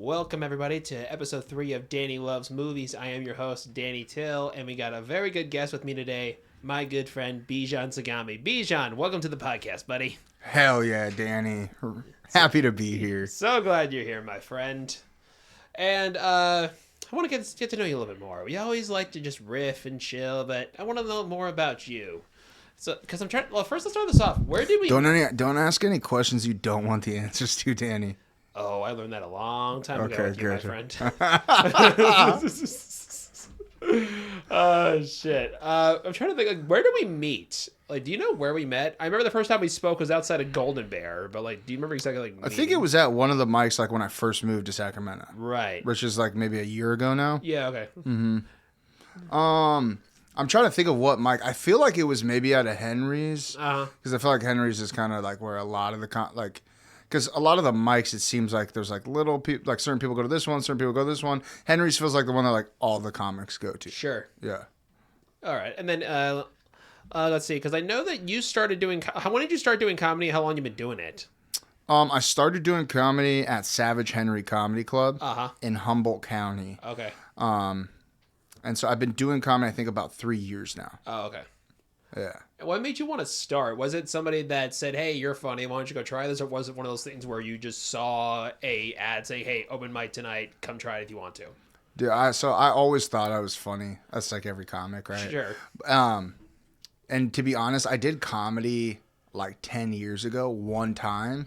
Welcome, everybody, to episode 3 of Danny Loves Movies. I am your host, Danny Till, and we got a very good guest with me today, my good friend, Bijan Zaighami. Bijan, welcome to the podcast, buddy. Hell yeah, Danny. Happy to be here. So glad you're here, my friend. And I want to get to know you a little bit more. We always like to just riff and chill, but I want to know more about you. So, because I'm trying. Well, first, let's start this off. Where did we? Don't ask any questions you don't want the answers to, Danny. Oh, I learned that a long time ago with you, my friend. Oh, shit. I'm trying to think, like, where did we meet? Like, do you know where we met? I remember the first time we spoke was outside of Golden Bear, but, like, do you remember exactly, like, I think it was at one of the mics, like, when I first moved to Sacramento. Right. Which is, like, maybe a year ago now. Yeah, okay. Mm-hmm. I'm trying to think of what mic. I feel like it was maybe at a Henry's. Because I feel like Henry's is kind of, like, where a lot of the, because a lot of the mics, it seems like there's like little people, like certain people go to this one, certain people go to this one. Henry's feels like the one that like all the comics go to. Sure. Yeah. All right. And then let's see, because I know that you started doing, when did you start doing comedy? How long you been doing it? I started doing comedy at Savage Henry Comedy Club in Humboldt County. Okay. And so I've been doing comedy, I think, about 3 years now. Oh, okay. Yeah. What made you want to start? Was it somebody that said, hey, you're funny, why don't you go try this? Or was it one of those things where you just saw a ad say, hey, open mic tonight, come try it if you want to? Dude, I always thought I was funny. That's like every comic, right? Sure. And to be honest, I did comedy like 10 years ago one time.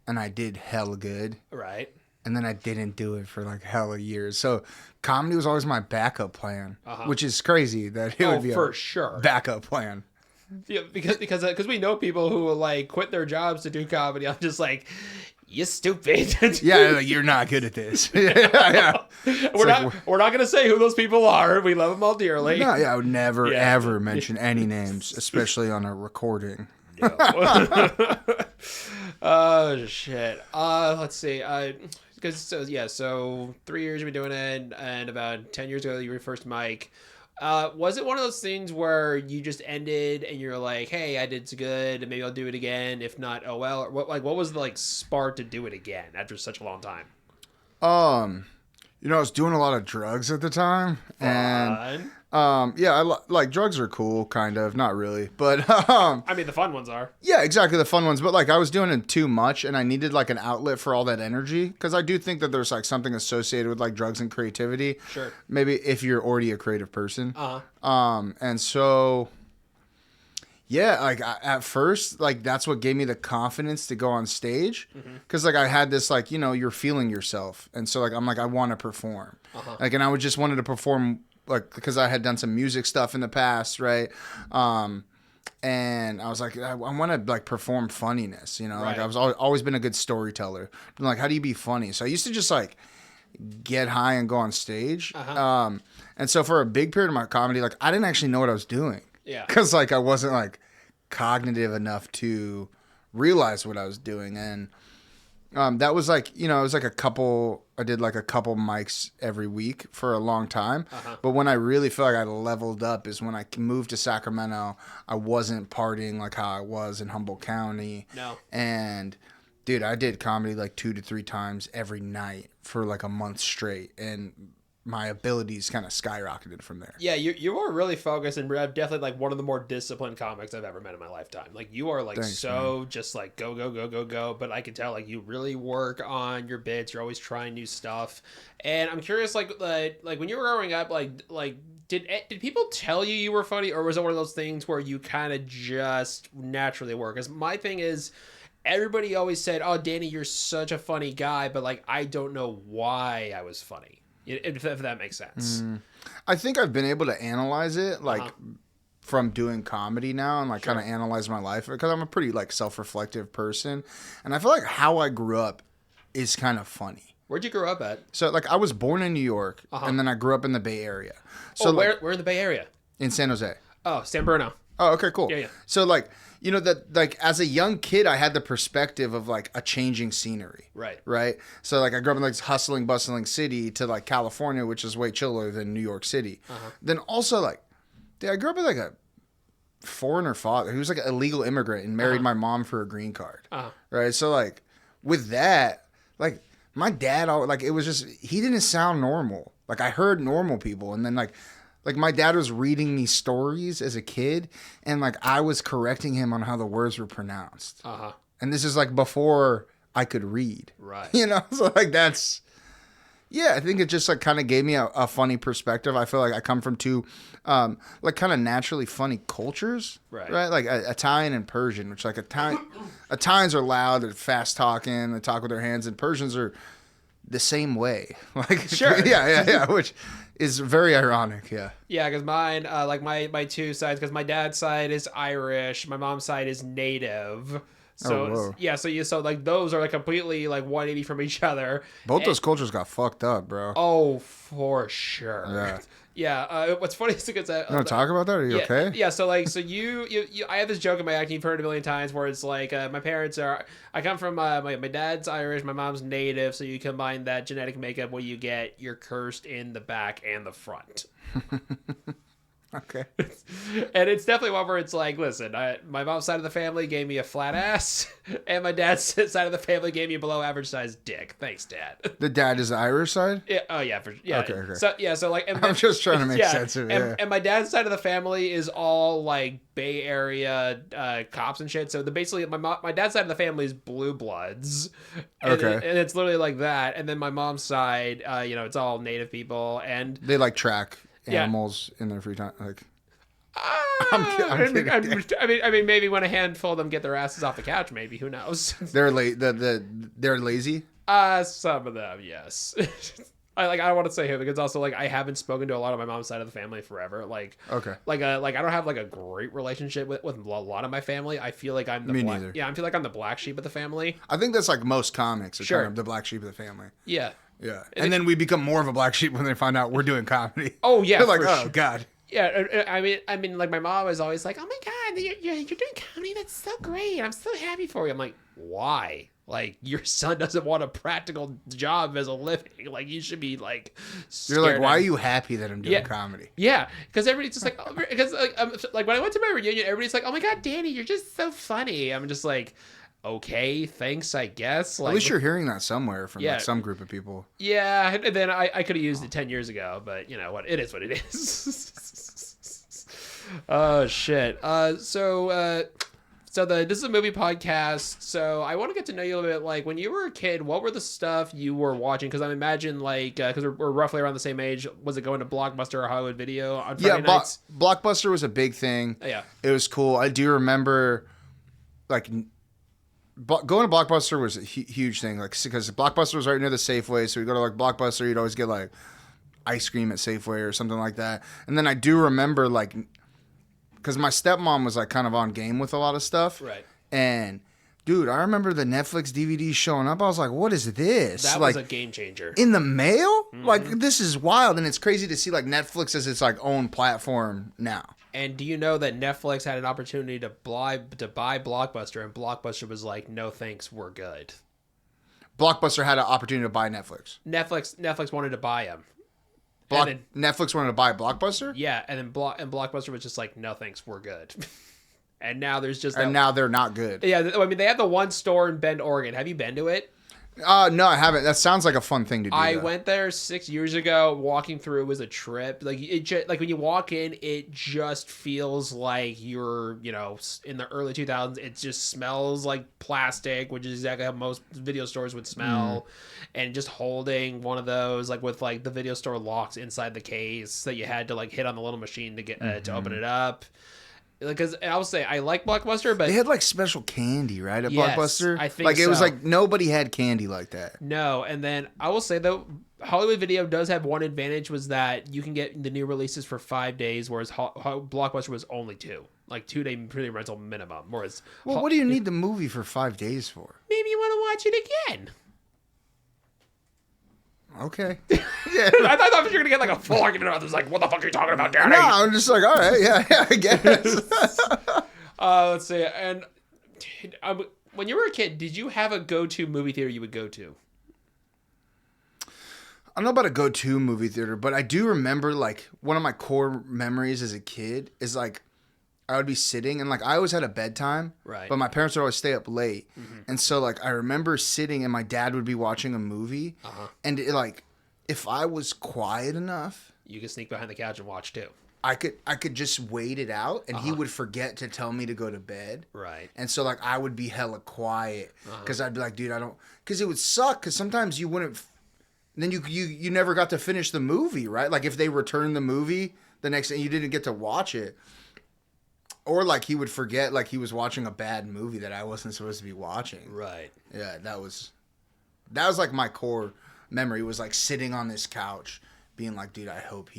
And I did hella good. Right. And then I didn't do it for like hella years. So comedy was always my backup plan, which is crazy that it would be for a sure backup plan. Yeah, because we know people who will like quit their jobs to do comedy. I'm just like, you stupid. Yeah, like, you're not good at this. Yeah. We're not gonna say who those people are. We love them all dearly. No, yeah, I would never ever mention any names, especially on a recording. No. Oh shit. Let's see. So 3 years you've been doing it, and about 10 years ago you were first mic. Was it one of those things where you just ended and you're like, hey, I did so good, and maybe I'll do it again. If not, oh well. Or what was the like spark to do it again after such a long time? I was doing a lot of drugs at the time. Fun. And like drugs are cool, kind of, not really, but I mean the fun ones are. Yeah, exactly, the fun ones, but like I was doing it too much and I needed like an outlet for all that energy, because I do think that there's like something associated with like drugs and creativity. Sure. Maybe if you're already a creative person. And so yeah, like at first, like that's what gave me the confidence to go on stage, because like I had this like, you're feeling yourself, and so like I'm like I want to perform, like, and I would just wanted to perform, like, because I had done some music stuff in the past, right? And I was like, I want to like perform funniness, Right. Like I was always been a good storyteller. I'm like, how do you be funny? So I used to just like get high and go on stage. And so for a big period of my comedy, like I didn't actually know what I was doing. Yeah. Because like I wasn't like cognitive enough to realize what I was doing. And that was like, it was like I did like a couple mics every week for a long time. But when I really feel like I leveled up is when I moved to Sacramento. I wasn't partying like how I was in Humboldt County. No. And dude, I did comedy like 2 to 3 times every night for like a month straight. And my abilities kind of skyrocketed from there. Yeah, you are really focused, and definitely like one of the more disciplined comics I've ever met in my lifetime. Like you are like Thanks, man. Just like go, but I can tell like you really work on your bits. You're always trying new stuff, and I'm curious like when you were growing up, like did people tell you were funny, or was it one of those things where you kind of just naturally work? Because my thing is, everybody always said, "Oh, Danny, you're such a funny guy," but like I don't know why I was funny. If that makes sense. I think I've been able to analyze it like from doing comedy now, and like kind of analyze my life, because I'm a pretty like self-reflective person, and I feel like how I grew up is kind of funny. Where'd you grow up at? So like I was born in New York, and then I grew up in the Bay Area. So where in the Bay Area? In San Jose. Oh, San Bruno. Oh, okay, cool. Yeah. So like, that like as a young kid, I had the perspective of like a changing scenery. Right. So like I grew up in like this hustling, bustling city to like California, which is way chiller than New York City. Then also like, dude, I grew up with like a foreigner father who was like an illegal immigrant and married my mom for a green card. Right. So like with that, like My dad, like, it was just, he didn't sound normal. Like, I heard normal people, and then, like my dad was reading me stories as a kid, and, like, I was correcting him on how the words were pronounced. Uh-huh. And this is, like, before I could read. Right. You know? So, like, that's... Yeah, I think it just, like, kind of gave me a funny perspective. I feel like I come from two, like, kind of naturally funny cultures. Right. Like, Italian and Persian, which, like, Italians are loud, they're fast-talking, they talk with their hands, and Persians are the same way. Like, sure. Yeah, which is very ironic, yeah. Yeah, because mine, like, my two sides, because my dad's side is Irish, my mom's side is Native. So so like those are like completely like 180 from each other. Both those cultures got fucked up, bro. Oh, for sure. Yeah. Yeah. What's funny is because you want to talk about that? Are you okay? Yeah. So like, so you, I have this joke in my act. You've heard it a million times, where it's like, my parents are. I come from my dad's Irish, my mom's Native. So you combine that genetic makeup, what you get, you're cursed in the back and the front. Okay. And it's definitely one where it's like, listen, my mom's side of the family gave me a flat ass, and my dad's side of the family gave me a below average sized dick. Thanks, Dad. The dad is the Irish side? Yeah. Oh, yeah. Okay. So like, I'm just trying to make sense of it. And my dad's side of the family is all like Bay Area cops and shit. So basically, my dad's side of the family is blue bloods. And it's literally like that. And then my mom's side, it's all Native people, and they like track animals in their free time, like. I'm kidding. I mean, maybe when a handful of them get their asses off the couch, maybe, who knows? They're they're lazy. Some of them, yes. I don't want to say who, because also like I haven't spoken to a lot of my mom's side of the family forever. Like, okay, like I don't have like a great relationship with a lot of my family. I feel like I'm the neither. Yeah, I feel like I'm the black sheep of the family. I think that's like most comics are sure. kind of the black sheep of the family. Yeah. Yeah, and then we become more of a black sheep when they find out we're doing comedy. Oh yeah, they're like, oh god. Yeah, I mean, like my mom was always like, "Oh my god, you're doing comedy. That's so great. I'm so happy for you." I'm like, "Why? Like your son doesn't want a practical job as a living. Like you should be like." You're like, "Why are you happy that I'm doing comedy?" Yeah, because everybody's just like, because like when I went to my reunion, everybody's like, "Oh my god, Danny, you're just so funny." I'm just like, okay, thanks, I guess. Like, at least you're hearing that somewhere from like some group of people. Yeah, and then I could have used it 10 years ago, but you know what? It is what it is. Oh, shit. So this is a movie podcast, so I want to get to know you a little bit. Like, when you were a kid, what were the stuff you were watching? Because I imagine, like, because we're roughly around the same age, was it going to Blockbuster or Hollywood Video on Friday nights? Blockbuster was a big thing. Yeah. It was cool. I do remember, like... going to Blockbuster was a huge thing, like, because Blockbuster was right near the Safeway, so you go to like Blockbuster, you'd always get like ice cream at Safeway or something like that. And then I do remember, like, because my stepmom was like kind of on game with a lot of stuff, right? And dude, I remember the Netflix DVDs showing up. I was like, what is this? That like, was a game changer. In the mail? Mm-hmm. Like, this is wild, and it's crazy to see like Netflix as its like own platform now. And do you know that Netflix had an opportunity to buy Blockbuster, and Blockbuster was like, "No thanks, we're good." Blockbuster had an opportunity to buy Netflix. Netflix wanted to buy them. Netflix wanted to buy Blockbuster? Yeah, and then Blockbuster was just like, "No thanks, we're good." And now there's just and now they're not good. Yeah, I mean they have the one store in Bend, Oregon. Have you been to it? No, I haven't. That sounds like a fun thing to do. I went there 6 years ago. Walking through was a trip. Like like when you walk in, it just feels like you're, in the early 2000s. It just smells like plastic, which is exactly how most video stores would smell. And just holding one of those, like with like the video store locks inside the case that you had to like hit on the little machine to get to open it up. Because I will say I like Blockbuster, but they had like special candy, right? At yes, Blockbuster, I think like it was so. like nobody had candy like that. No, and then I will say though, Hollywood Video does have one advantage, was that you can get the new releases for 5 days, whereas Blockbuster was only 2, like 2-day rental minimum. Whereas, what do you need the movie for 5 days for? Maybe you want to watch it again. Okay. Yeah. I thought you were gonna get like a full argument about this. Like, what the fuck are you talking about, Danny? No, I'm just like, all right, yeah, I guess. Let's see. And when you were a kid, did you have a go-to movie theater you would go to? I don't know about a go-to movie theater, but I do remember like one of my core memories as a kid is like I would be sitting and like I always had a bedtime, right? But my parents would always stay up late, and so like I remember sitting and my dad would be watching a movie, and like if I was quiet enough, you could sneak behind the couch and watch too. I could just wait it out, and he would forget to tell me to go to bed, right? And so like I would be hella quiet because I'd be like, dude, I don't, because it would suck because sometimes you wouldn't. Then you never got to finish the movie, right? Like if they returned the movie the next day, you didn't get to watch it. Or like he would forget like he was watching a bad movie that I wasn't supposed to be watching. Right. Yeah, that was like my core memory was like sitting on this couch being like, dude, I hope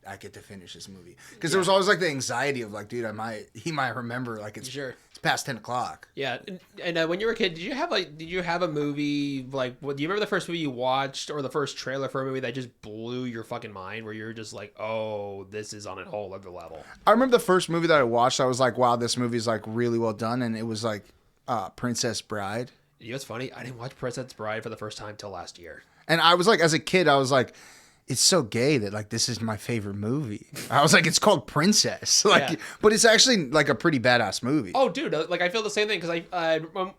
I get to finish this movie. Because there was always like the anxiety of like, dude, he might remember like it's past 10 o'clock. Yeah. And when you were a kid, did you have a movie like do you remember the first movie you watched or the first trailer for a movie that just blew your fucking mind where you were just like, oh, this is on a whole other level? I remember the first movie that I watched, I was like, wow, this movie's like really well done, and it was like Princess Bride. You know what's funny? I didn't watch Princess Bride for the first time till last year. And I was like, as a kid, I was like, it's so gay that like this is my favorite movie. I was like, it's called Princess, like, but it's actually like a pretty badass movie. Oh, dude, like I feel the same thing because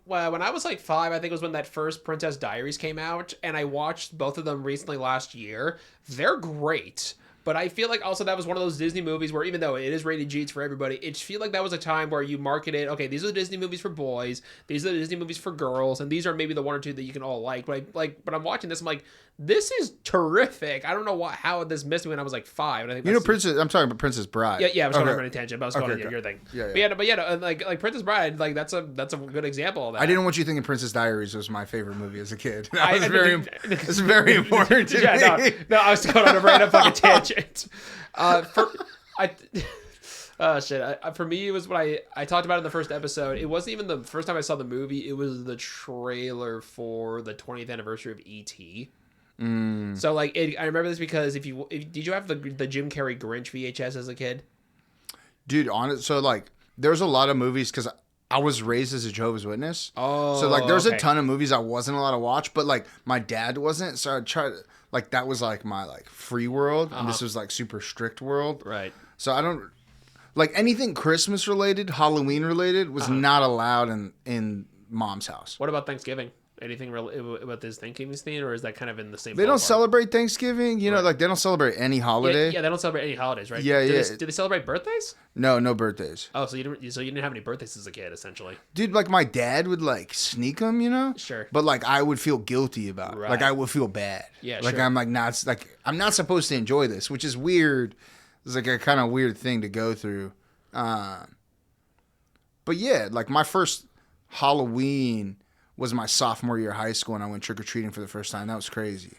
when I was like 5, I think it was when that first Princess Diaries came out, and I watched both of them recently last year. They're great. But I feel like also that was one of those Disney movies where even though it is rated G, it's for everybody, it feel like that was a time where you marketed, okay, these are the Disney movies for boys, these are the Disney movies for girls, and these are maybe the one or two that you can all like. But I'm watching this, I'm like, this is terrific. I don't know how this missed me when I was like 5. And I think Princess. I'm talking about Princess Bride. Yeah. I was going on a tangent, but I was going on your thing. Yeah. But like Princess Bride, like that's a good example of that. I didn't want you thinking Princess Diaries was my favorite movie as a kid. It's very important to me. No, I was going on a random fucking tangent. For me, it was when I talked about it in the first episode. It wasn't even the first time I saw the movie. It was the trailer for the 20th anniversary of E.T. So like, I remember this because did you have the Jim Carrey Grinch VHS as a kid? Dude, so like, there's a lot of movies because I was raised as a Jehovah's Witness. Oh, so like, there's a ton of movies I wasn't allowed to watch, but like my dad wasn't. So I tried. Like that was like my like free world, and this was like super strict world. Right. So I don't like anything Christmas related, Halloween related was not allowed in mom's house. What about Thanksgiving? Anything about this Thanksgiving thing, or is that kind of in the same? They don't celebrate Thanksgiving, you know, like they don't celebrate any holiday. Yeah, they don't celebrate any holidays, right? Yeah, Do they celebrate birthdays? No birthdays. Oh, so you didn't have any birthdays as a kid, essentially. Dude, like my dad would like sneak them, you know. Sure. But like I would feel guilty about it. Like I would feel bad. Yeah. Like sure. I'm like I'm not supposed to enjoy this, which is weird. It's like a kind of weird thing to go through. But yeah, like my first Halloween was my sophomore year of high school, and I went trick-or-treating for the first time. That was crazy.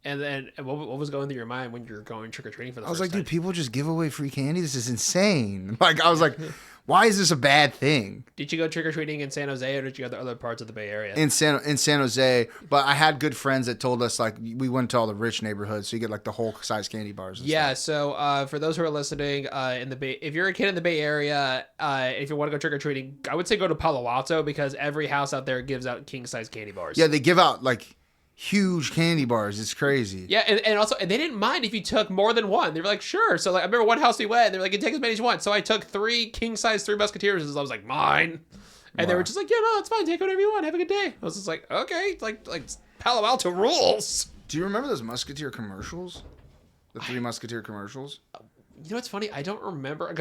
And then what was going through your mind when you were going trick-or-treating for the first time? I was like, dude, people just give away free candy? This is insane. Like, I was like, why is this a bad thing? Did you go trick-or-treating in San Jose, or did you go to other parts of the Bay Area? In San Jose, but I had good friends that told us, like, we went to all the rich neighborhoods, so you get, like, the whole size candy bars and stuff. So for those who are listening, in the Bay, if you're a kid in the Bay Area, if you want to go trick-or-treating, I would say go to Palo Alto, because every house out there gives out king-size candy bars. Yeah, they give out, like, huge candy bars. It's crazy. Yeah, and also, and they didn't mind if you took more than one. They were like, sure. So like, I remember one house we went, and they were like, you take as many as you want. So I took 3 king-size Three Musketeers, and I was like, mine. And they were just like, yeah, no, it's fine. Take whatever you want. Have a good day. I was just like, okay, like Palo Alto rules. Do you remember those Musketeer commercials? The 3 Musketeer commercials? You know what's funny? I don't remember.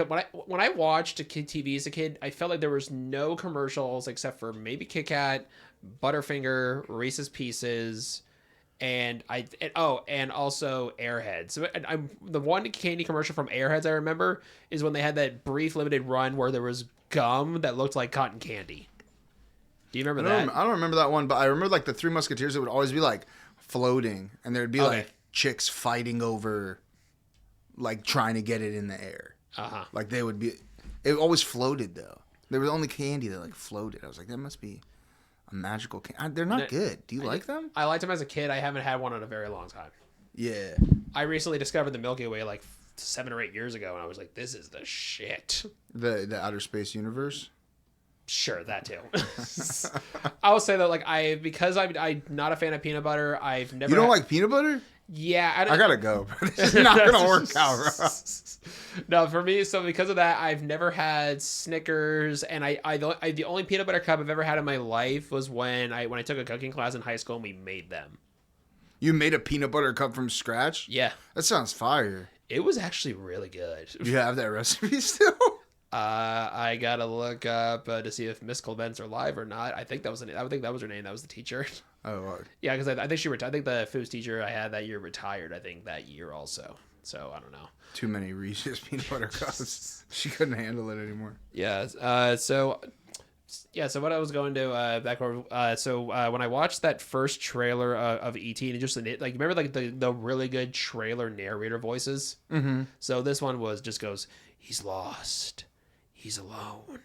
When I watched TV as a kid, I felt like there was no commercials except for maybe Kit Kat, Butterfinger, Reese's Pieces, and also Airheads. So the one candy commercial from Airheads I remember is when they had that brief limited run where there was gum that looked like cotton candy. Do you remember that? I don't remember that one, but I remember like the 3 Musketeers. It would always be like floating, and there'd be like chicks fighting over, like trying to get it in the air. Like they would be. It always floated though. There was only candy that like floated. I was like, that must be a magical candy. They're not good. Do you like them? I liked them as a kid. I haven't had one in a very long time. Yeah. I recently discovered the Milky Way like 7 or 8 years ago, and I was like, this is the shit. The outer space universe? Sure, that too. I will say that, like, because I'm not a fan of peanut butter, I've never. You don't like peanut butter? Yeah, I gotta go, but it's not gonna work out, bro. No, for me, so because of that, I've never had Snickers, and the only peanut butter cup I've ever had in my life was when I took a cooking class in high school and we made them. You made a peanut butter cup from scratch? Yeah. That sounds fire. It was actually really good. You have that recipe still? I gotta look up to see if Miss Colbent's are live or not. I think that was I would think that was her name. That was the teacher. Oh, what? Yeah, because I think she retired. I think the foods teacher I had that year retired. I think that year also. So I don't know. Too many Reese's peanut butter cups. She couldn't handle it anymore. Yeah. So what I was going to back over. When I watched that first trailer of E.T. and just like remember like the really good trailer narrator voices. Mm-hmm. So this one goes, he's lost, he's alone,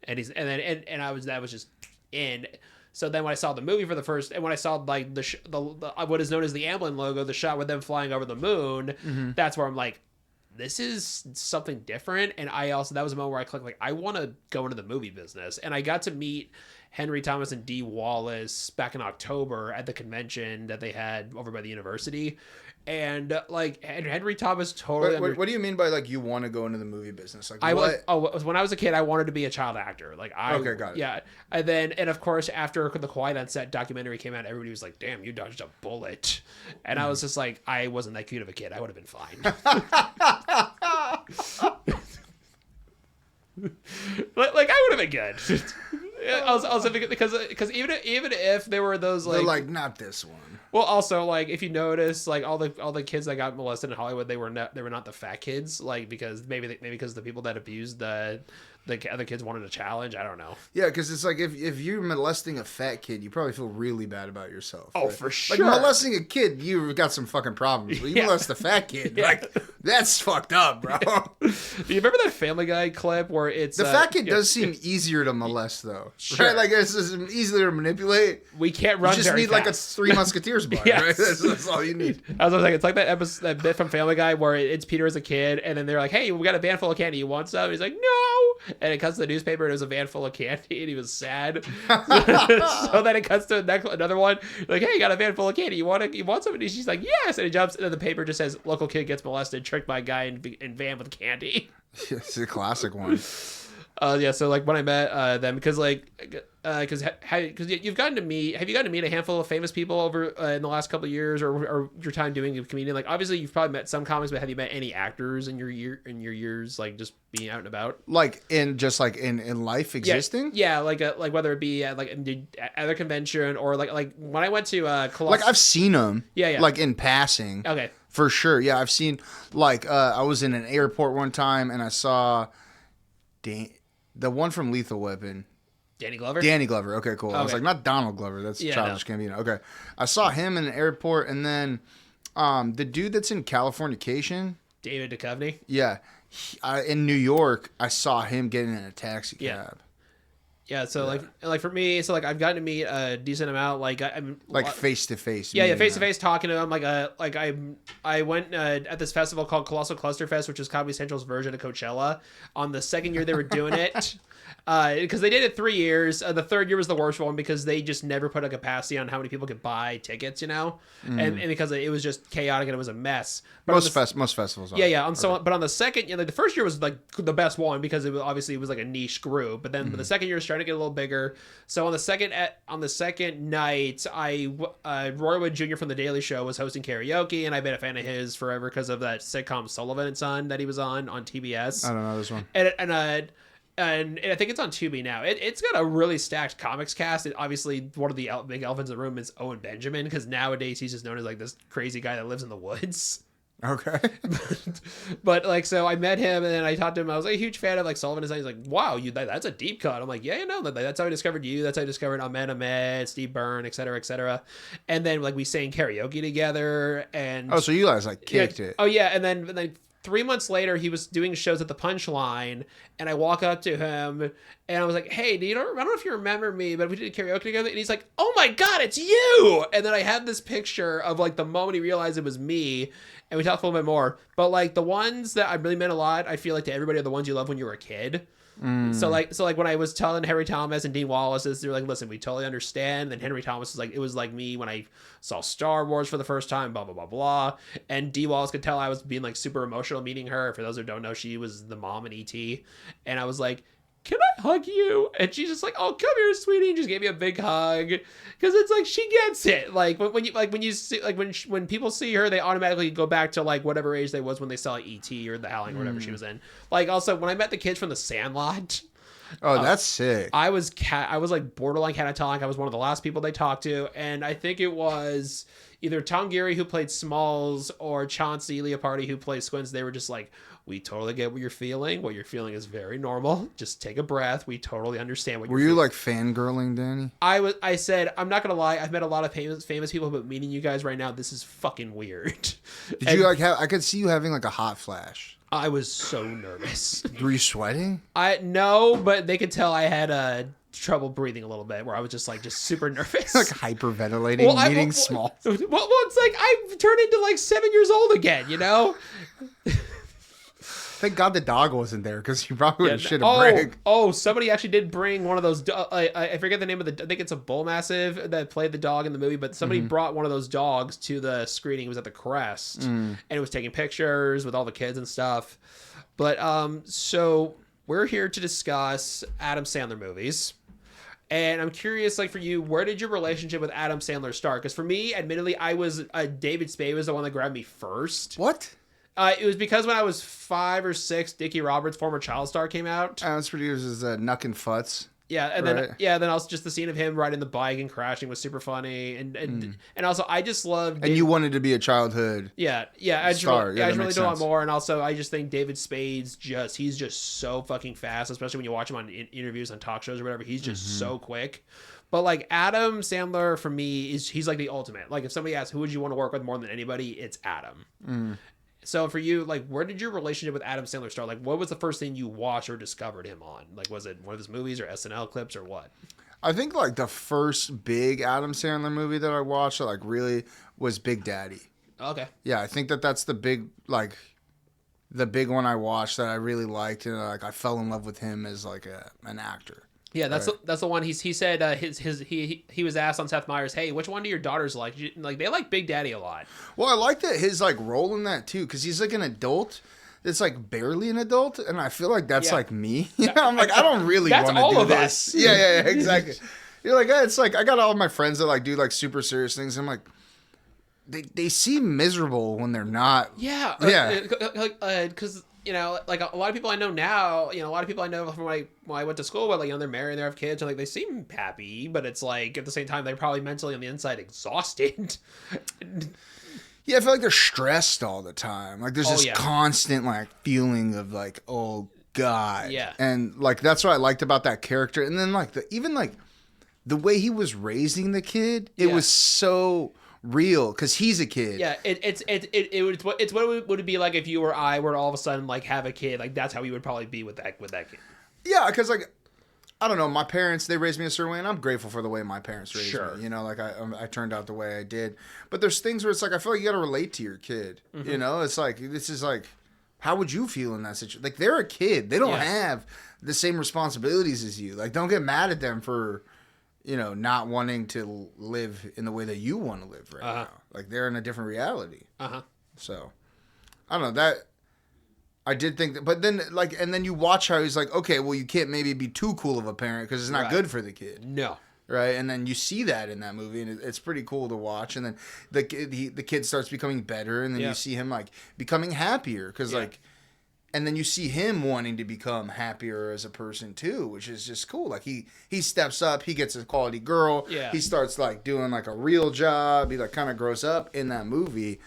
and I was that was just in. So then when I saw the movie for the first, and when I saw like the what is known as the Amblin logo, the shot with them flying over the moon, mm-hmm. That's where I'm like, this is something different. And that was a moment where I clicked like, I want to go into the movie business. And I got to meet Henry Thomas and Dee Wallace back in October at the convention that they had over by the university. And like Henry Thomas totally. What do you mean by like you want to go into the movie business? Like when I was a kid, I wanted to be a child actor. Like okay, got it. Yeah, and of course after the Quiet on Set documentary came out, everybody was like, "Damn, you dodged a bullet," and I was just like, I wasn't that cute of a kid. I would have been fine. like I would have been good. Also because even if there were those like they're like not this one. Well, also like if you notice like all the kids that got molested in Hollywood, they were not the fat kids, like because maybe because the people that abused the other kids wanted a challenge. I don't know. Yeah, because it's like if you're molesting a fat kid, you probably feel really bad about yourself. Oh, right? for sure. Like molesting a kid, you've got some fucking problems. But you molest a fat kid, like that's fucked up, bro. Yeah. Do you remember that Family Guy clip where it's the fat kid does seem easier to molest though, sure. Right? Like it's easier to manipulate. We can't run. You just need fast. like a Three Musketeers bar, yes. Right? That's all you need. I was like, it's like that bit from Family Guy where it's Peter as a kid, and then they're like, "Hey, we got a van full of candy. You want some?" And he's like, "No," and it cuts to the newspaper. And it was a van full of candy, and he was sad. So then it cuts to another one, like, "Hey, you got a van full of candy. You want some?" And she's like, "Yes." And he jumps, and then the paper just says, "Local kid gets molested, tricked by a guy in van with candy." It's a classic one. So like when I met them, because you've gotten to meet a handful of famous people over in the last couple of years, or your time doing a comedian. Like obviously you've probably met some comics, but have you met any actors in your years like just being out and about? Like in life existing? Yeah, like whether it be at a convention or like when I went to like I've seen them. Yeah. Like in passing. Okay. For sure. Yeah, I've seen like I was in an airport one time and I saw the one from Lethal Weapon. Danny Glover? Danny Glover. Okay, cool. Okay. I was like, not Donald Glover. That's Childish Gambino. Okay. I saw him in an airport, and then the dude that's in Californication. David Duchovny? Yeah. In New York, I saw him getting in a taxi cab. Yeah, so like for me, so like I've gotten to meet a decent amount, like I'm like face to face. Yeah, face to face talking to him. I went at this festival called Colossal Cluster Fest, which is Comedy Central's version of Coachella. On the second year they were doing it, because they did it 3 years. The third year was the worst one because they just never put a capacity on how many people could buy tickets, and because it was just chaotic and it was a mess. But most festivals are. Yeah. But on the second, like the first year was like the best one because it was like a niche group. But then the second year started to get a little bigger. So on the second night, Roy Wood Jr. from The Daily Show was hosting karaoke, and I've been a fan of his forever because of that sitcom Sullivan and Son that he was on TBS. I don't know this one. And I think it's on Tubi now. It's got a really stacked comics cast. Obviously, one of the big elephants in the room is Owen Benjamin, because nowadays he's just known as like this crazy guy that lives in the woods. Okay. but like, so I met him and then I talked to him. I was like a huge fan of like Sullivan and Son. He's like, "Wow, that's a deep cut." I'm like, "Yeah, that's how I discovered you. That's how I discovered Ahmed, Steve Byrne, et cetera, et cetera." And then like we sang karaoke together. And so you guys like kicked it. Oh yeah, and then 3 months later, he was doing shows at the Punchline, and I walk up to him, and I was like, "Hey, I don't know if you remember me, but we did karaoke together." And he's like, "Oh my God, it's you!" And then I had this picture of like the moment he realized it was me, and we talked a little bit more. But like the ones that I really meant a lot, I feel like to everybody are the ones you love when you were a kid. So like when I was telling Henry Thomas and Dean Wallace this, they're like, listen, we totally understand. Then Henry Thomas was like, it was like me when I saw Star Wars for the first time, blah blah blah blah. And Dean Wallace could tell I was being like super emotional meeting her. For those who don't know, she was the mom in E.T. And I was like, can I hug you? And she's just like, oh, come here, sweetie. And just gave me a big hug. Because it's like, she gets it. Like when you see, like when people see her, they automatically go back to like whatever age they was when they saw like E.T. or The Howling or whatever she was in. Like also when I met the kids from The Sandlot. Oh, that's sick. I was like borderline catatonic. I was one of the last people they talked to. And I think it was either Tom Geary who played Smalls or Chauncey Leopardi who played Squints. They were just like, we totally get what you're feeling. What you're feeling is very normal. Just take a breath. We totally understand what you're feeling. Were you like fangirling, Danny? I said, I'm not going to lie. I've met a lot of famous people, but meeting you guys right now, this is fucking weird. Did you like have, I could see you having like a hot flash. I was so nervous. Were you sweating? No, but they could tell I had trouble breathing a little bit, where I was just super nervous. Like hyperventilating, meeting small. Well, it's like I turned into like 7 years old again, you know? Thank God the dog wasn't there, because you probably would have shit a brick. Oh, somebody actually did bring one of those. I forget the name of I think it's a bull mastiff that played the dog in the movie, but somebody brought one of those dogs to the screening. It was at the Crest, and it was taking pictures with all the kids and stuff. But so we're here to discuss Adam Sandler movies. And I'm curious, like for you, where did your relationship with Adam Sandler start? Because for me, admittedly, I was David Spade was the one that grabbed me first. What? It was because when I was 5 or 6, Dickie Roberts' former child star came out. That's produced as Nuck and Futz. Yeah, and right. then also just the scene of him riding the bike and crashing was super funny, and also I just loved. And you wanted to be a childhood. Yeah, I just really do want more, and also I just think David Spade's he's just so fucking fast, especially when you watch him on interviews on talk shows or whatever. He's just so quick. But like Adam Sandler for me he's like the ultimate. Like if somebody asks who would you want to work with more than anybody, it's Adam. So for you, like, where did your relationship with Adam Sandler start? Like, what was the first thing you watched or discovered him on? Like, was it one of his movies or SNL clips or what? I think, like, the first big Adam Sandler movie that I watched that, like, really was Big Daddy. Okay. Yeah, I think that's the big one I watched that I really liked, and, like, I fell in love with him as, like, an actor. Yeah, that's the one. He said he was asked on Seth Meyers, hey, which one do your daughters like? Like they like Big Daddy a lot. Well, I like that his like role in that too, because he's like an adult. It's like barely an adult, and I feel like that's like me. You know, I'm like I don't really want to do this. Yeah, exactly. You're like it's like I got all my friends that like do like super serious things. I'm like they seem miserable when they're not. Yeah, because. You know, like a lot of people I know now, a lot of people I know from when I went to school, but like, they're married, they have kids, and like they seem happy, but it's like at the same time they're probably mentally on the inside exhausted. Yeah, I feel like they're stressed all the time. Like there's this constant like feeling of like, oh God. Yeah. And like that's what I liked about that character. And then like even the way he was raising the kid, it was so real because he's a kid. Yeah, it's what it would be like if you or I were to all of a sudden like have a kid. Like that's how we would probably be with that kid. Yeah, because like I don't know, my parents, they raised me a certain way, and I'm grateful for the way my parents raised me. You know, like I turned out the way I did. But there's things where it's like I feel like you got to relate to your kid. You know, it's like this is like how would you feel in that situation? Like they're a kid, they don't have the same responsibilities as you. Like don't get mad at them for not wanting to live in the way that you want to live right now. Like, they're in a different reality. So, I don't know. That, I did think that, but then, like, and then you watch how he's like, okay, well, you can't maybe be too cool of a parent because it's not good for the kid. No. Right? And then you see that in that movie, and it's pretty cool to watch. And then the kid starts becoming better, and then you see him, like, becoming happier because, like, and then you see him wanting to become happier as a person too, which is just cool. Like he steps up, he gets a quality girl. Yeah. He starts like doing like a real job. He like kind of grows up in that movie,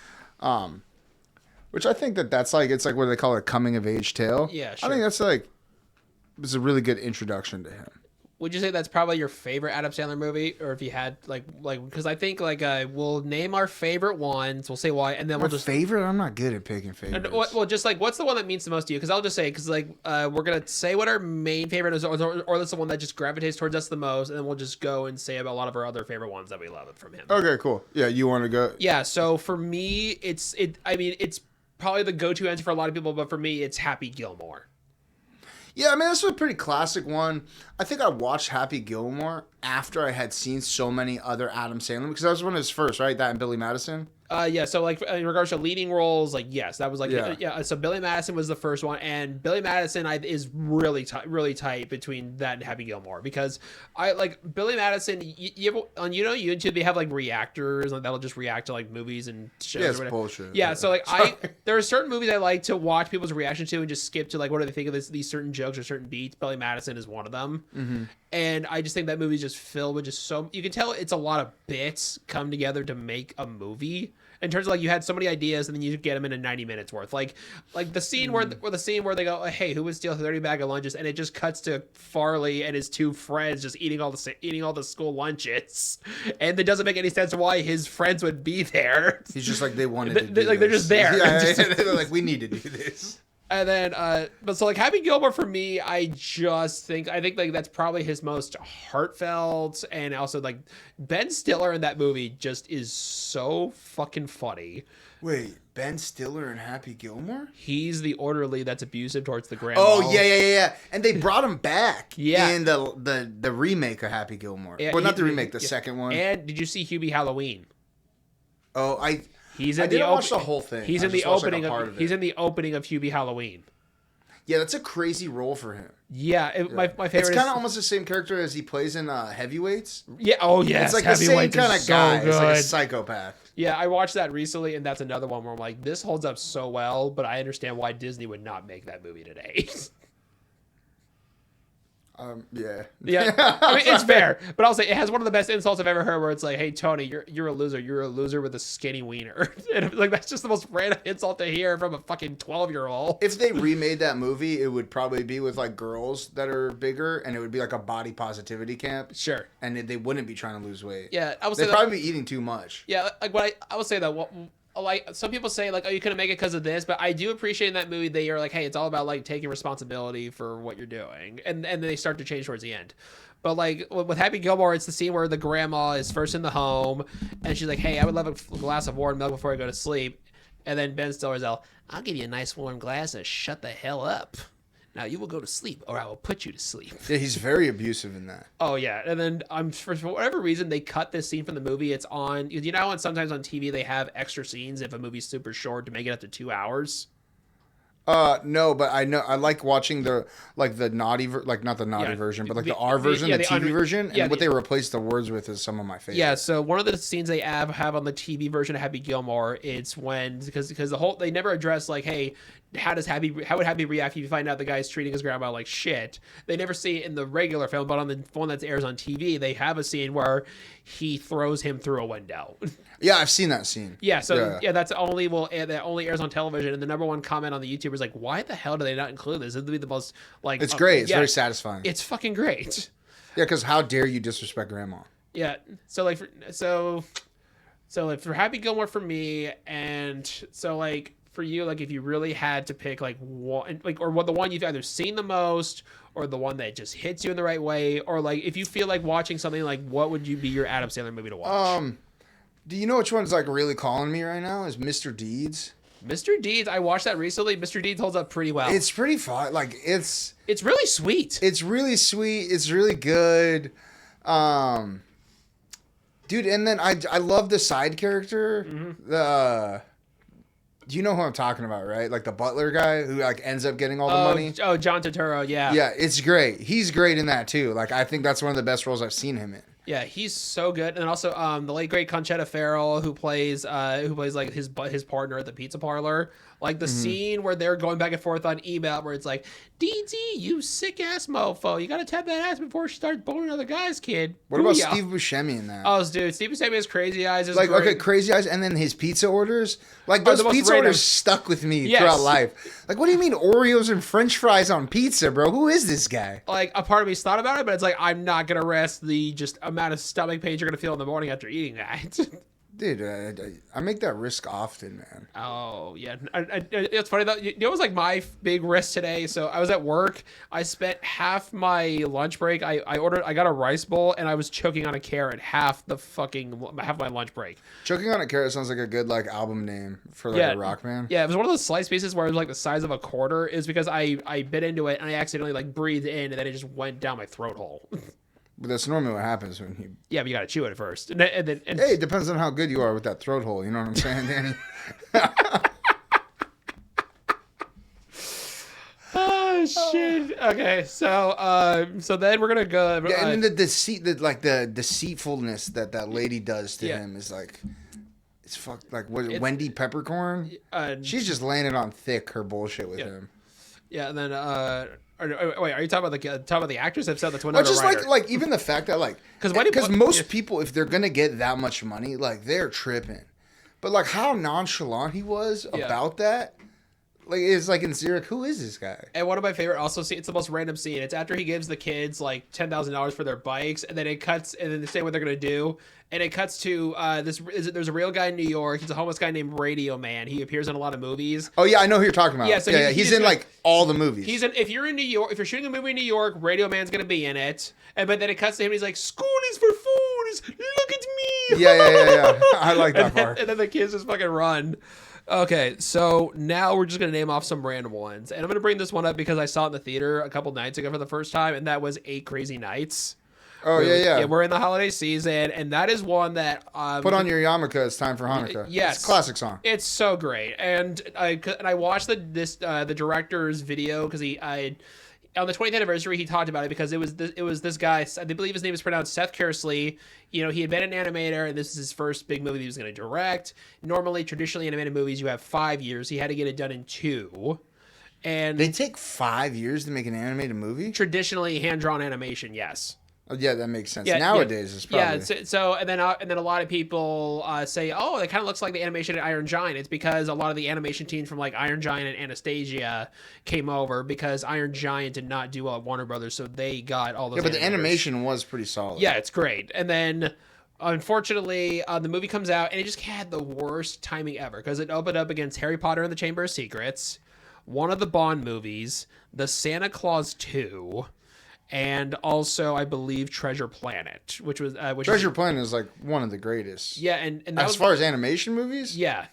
which I think that's like it's like what they call it, a coming of age tale. Yeah, sure. I think that's like it's a really good introduction to him. Would you say that's probably your favorite Adam Sandler movie, or if you had like because I think like we'll name our favorite ones, we'll say why, and then we'll just favorite. I'm not good at picking favorites. Well, just like what's the one that means the most to you? Because I'll just say because like we're gonna say what our main favorite is, or that's the one that just gravitates towards us the most, and then we'll just go and say about a lot of our other favorite ones that we love from him. Okay, cool. Yeah, you want to go? Yeah. So for me, I mean, it's probably the go-to answer for a lot of people, but for me, it's Happy Gilmore. Yeah, I mean, this was a pretty classic one. I think I watched Happy Gilmore after I had seen so many other Adam Sandler, because that was one of his first, right? That and Billy Madison. Yeah, so like in regards to leading roles, like yes, that was like Yeah. So Billy Madison was the first one, and Billy Madison is really tight between that and Happy Gilmore, because I like Billy Madison. You on YouTube they have like reactors like that'll just react to like movies and shows. Yeah, or it's whatever. bullshit. Yeah, so like there are certain movies I like to watch people's reaction to and just skip to like what do they think of these certain jokes or certain beats. Billy Madison is one of them. Mm-hmm. And I just think that movie's just filled with just so you can tell it's a lot of bits come together to make a movie. In terms of like you had so many ideas and then you get them in 90 minutes worth. Like the scene where they go, hey, who would steal 30 bag of lunches? And it just cuts to Farley and his two friends just eating all the school lunches, and it doesn't make any sense why his friends would be there. He's just like they wanted to do like this. they're just there. Yeah, they're like, we need to do this. And then, but so like Happy Gilmore for me, I think like that's probably his most heartfelt, and also like Ben Stiller in that movie just is so fucking funny. Wait, Ben Stiller and Happy Gilmore? He's the orderly that's abusive towards the grandma. Oh yeah. And they brought him back. Yeah. In the remake of Happy Gilmore. Yeah, well, not the remake, the second one. And did you see Hubie Halloween? Oh, I didn't watch the whole thing. He's in the opening of Hubie Halloween. Yeah, that's a crazy role for him. Yeah, my favorite. It's kind of almost the same character as he plays in Heavyweights. Yeah. Oh yeah. It's like the same kind of guy. It's like a psychopath. Yeah, I watched that recently, and that's another one where I'm like, this holds up so well, but I understand why Disney would not make that movie today. Yeah. Yeah. I mean, it's fair, but I'll say it has one of the best insults I've ever heard, where it's like, "Hey, Tony, you're a loser. You're a loser with a skinny wiener." And like that's just the most random insult to hear from a fucking 12-year-old. If they remade that movie, it would probably be with like girls that are bigger, and it would be like a body positivity camp. Sure. And they wouldn't be trying to lose weight. Yeah, I would say they'd probably be eating too much. Yeah, like what I would say that like some people say like, oh, you couldn't make it because of this, but I do appreciate in that movie they are like, hey, it's all about like taking responsibility for what you're doing, and then they start to change towards the end. But like with Happy Gilmore, it's the scene where the grandma is first in the home, and she's like, hey, I would love a glass of warm milk before I go to sleep, and then Ben Stiller's I'll give you a nice warm glass of shut the hell up. Now you will go to sleep, or I will put you to sleep. Yeah, he's very abusive in that. Oh yeah, and then for whatever reason they cut this scene from the movie. It's on. You know how sometimes on TV they have extra scenes if a movie's super short to make it up to 2 hours. No, but I know I like watching the naughty not the naughty version, but like the R version, the TV version, and what they replace the words with is some of my favorites. Yeah, so one of the scenes they have on the TV version of Happy Gilmore, it's when because they never address like, hey, how would Happy react if you find out the guy's treating his grandma like shit? They never see it in the regular film, but on the one that airs on TV, they have a scene where he throws him through a window. Yeah, I've seen that scene. Yeah, so that only airs on television, and the number one comment on the YouTuber is like, why the hell do they not include this? It would be the most like. It's great. It's very satisfying. It's fucking great. Yeah, because how dare you disrespect grandma? Yeah, so like for Happy Gilmore for me, and so like for you, like if you really had to pick like one, like or what the one you've either seen the most, or the one that just hits you in the right way, or like if you feel like watching something, like what would you be your Adam Sandler movie to watch? Do you know which one's like really calling me right now? Is Mr. Deeds. Mr. Deeds, I watched that recently. Mr. Deeds holds up pretty well. It's pretty fun. Like it's really sweet. It's really sweet. It's really good. Dude, and then I love the side character. Mm-hmm. Do you know who I'm talking about, right? Like the butler guy who like ends up getting all the money. Oh, John Turturro, yeah. Yeah, it's great. He's great in that too. Like I think that's one of the best roles I've seen him in. Yeah, he's so good, and also the late great Conchetta Farrell, who plays like his partner at the pizza parlor. Like the scene where they're going back and forth on email, where it's like, DZ, you sick ass mofo, you gotta tap that ass before she starts boning other guys, kid. What about Steve Buscemi in that? Oh, dude, Steve Buscemi has crazy eyes. Like great. Okay, crazy eyes, and then his pizza orders. Like those pizza orders stuck with me throughout life. Like, what do you mean Oreos and French fries on pizza, bro? Who is this guy? Like a part of me's thought about it, but it's like I'm not gonna rest the just amount of stomach pain you're gonna feel in the morning after eating that. Dude, I make that risk often, man. Oh yeah, it's funny though. It was like my big risk today. So I was at work. I spent half my lunch break. I got a rice bowl and I was choking on a carrot half my lunch break. Choking on a carrot sounds like a good like album name for like a rock band. Yeah, it was one of those slice pieces where it was like the size of a quarter. Is because I bit into it and I accidentally like breathed in and then it just went down my throat hole. But that's normally what happens when you... Yeah, but you gotta chew it first. And hey, it depends on how good you are with that throat hole. You know what I'm saying, Danny? Oh, shit. Okay, so then we're gonna go... Yeah, and then the deceitfulness that lady does to him is like... It's fucked. Like, Wendy Peppercorn? She's just laying it on thick, her bullshit with him. Yeah, and then... wait, are you talking about the actors themselves? That's one other just writer. like even the fact that like because most people, if they're gonna get that much money, like they're tripping. But like how nonchalant he was about that, like it's like in Zurich, who is this guy? And one of my favorite also see it's the most random scene. It's after he gives the kids like $10,000 for their bikes, and then it cuts and then they say what they're gonna do. And it cuts to there's a real guy in New York. He's a homeless guy named Radio Man. He appears in a lot of movies. Oh yeah, I know who you're talking about. Yeah, so he's in like all the movies. If you're in New York, if you're shooting a movie in New York, Radio Man's gonna be in it. But then it cuts to him and he's like, "School is for fools. Look at me." Yeah. I like that part. And then the kids just fucking run. Okay, so now we're just going to name off some random ones. And I'm going to bring this one up because I saw it in the theater a couple nights ago for the first time, and that was 8 Crazy Nights. Oh, yeah. We're in the holiday season, and that is one that... Put on your yarmulke, it's time for Hanukkah. Yes. It's a classic song. It's so great. And I watched the director's video because on the 20th anniversary, he talked about it because it was this guy. I believe his name is pronounced Seth Kersley. You know, he had been an animator, and this is his first big movie he was going to direct. Normally, traditionally animated movies, you have 5 years. He had to get it done in 2. And they take 5 years to make an animated movie? Traditionally, hand-drawn animation, yes. Oh, yeah, that makes sense. Nowadays, it's probably... Yeah, so and then a lot of people say, oh, it kind of looks like the animation in Iron Giant. It's because a lot of the animation teams from like Iron Giant and Anastasia came over because Iron Giant did not do well at Warner Brothers, so they got all those. Yeah, but the animation was pretty solid. Yeah, it's great. And then, unfortunately, the movie comes out and it just had the worst timing ever because it opened up against Harry Potter and the Chamber of Secrets, one of the Bond movies, the Santa Claus 2. And also, I believe Treasure Planet, which Treasure Planet is like one of the greatest. Yeah, and that as far as animation movies, yeah.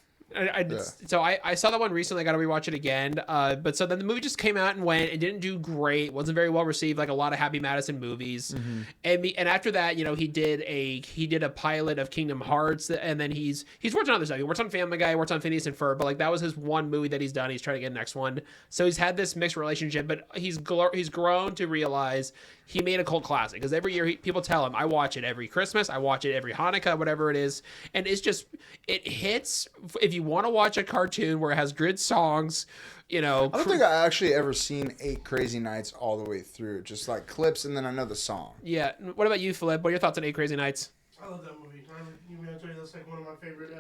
So I saw that one recently. I got to rewatch it again. But so then the movie just came out and went. It didn't do great. Wasn't very well received, like a lot of Happy Madison movies. Mm-hmm. And after that, you know, he did a pilot of Kingdom Hearts, and then he's worked on other stuff. He works on Family Guy, works on Phineas and Ferb, but like that was his one movie that he's done. He's trying to get the next one. So he's had this mixed relationship, but he's grown to realize he made a cult classic because every year people tell him, I watch it every Christmas, I watch it every Hanukkah, whatever it is, and it hits if you want to watch a cartoon where it has good songs, you know. I don't think I actually ever seen 8 Crazy Nights all the way through, just like clips and then I know the song. Yeah. What about you, Philip? What are your thoughts on 8 Crazy Nights? I love that movie. I tell you, that's like one of my favorite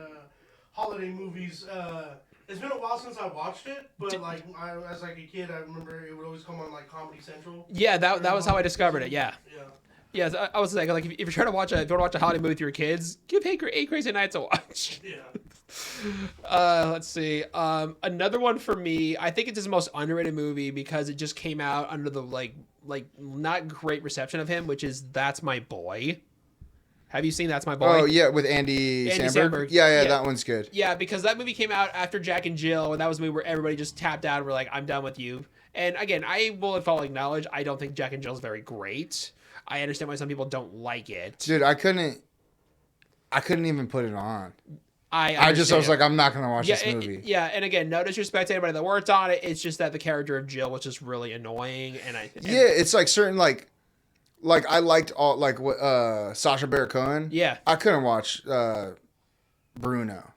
holiday movies. It's been a while since I watched it, but like as like a kid, I remember it would always come on like Comedy Central. Yeah, that was how I discovered it. Yeah. Yeah, so I was saying, like, if you're trying to watch a holiday movie with your kids, give 8 Crazy Nights a watch. Yeah. Let's see. Another one for me, I think it's his most underrated movie because it just came out under the like not great reception of him, which is That's My Boy. Have you seen That's My Boy? Oh, yeah, with Andy Samberg? Yeah, that one's good. Yeah, because that movie came out after Jack and Jill, and that was a movie where everybody just tapped out and were like, I'm done with you. And again, I will acknowledge, I don't think Jack and Jill is very great. I understand why some people don't like it. Dude, I couldn't even put it on. I was like, I'm not going to watch this movie. And again, no disrespect to anybody that worked on it. It's just that the character of Jill was just really annoying. It's like certain, like I liked all, like, Sacha Baron Cohen. Yeah. I couldn't watch Bruno.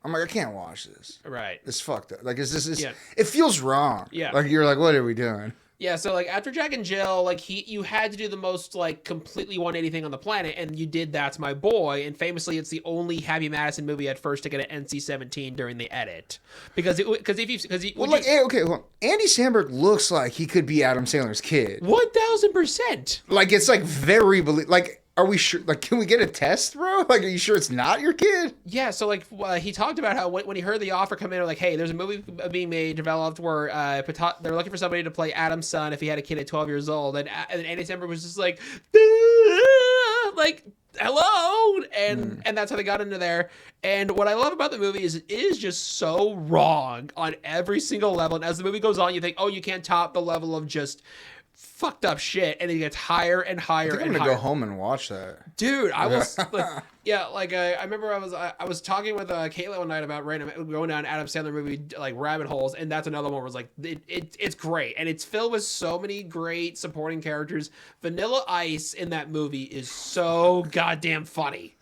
I'm like, I can't watch this. Right. It's fucked up. Like, it feels wrong. Yeah. Like, you're like, what are we doing? Yeah, so like after Jack and Jill, like you had to do the most like completely 180 thing on the planet, and you did That's My Boy, and famously it's the only Happy Madison movie at first to get an NC-17 during the edit okay, hold on. Andy Samberg looks like he could be Adam Sandler's kid. 1000%. Like it's like very like Are we sure? Like, can we get a test, bro? Like, are you sure it's not your kid? Yeah, so like he talked about how when he heard the offer come in, like, hey, there's a movie being made, developed where they're looking for somebody to play Adam's son if he had a kid at 12 years old, and Andy Samberg was just like, like, hello, and that's how they got into there. And what I love about the movie is it is just so wrong on every single level, and as the movie goes on, you think, oh, you can't top the level of just fucked up shit, and it gets higher and higher. I think I'm gonna go home and watch that, dude. I was I remember I was talking with Caitlin one night about going down Adam Sandler movie like rabbit holes, and that's another one where it's like it's great, and it's filled with so many great supporting characters. Vanilla Ice in that movie is so goddamn funny.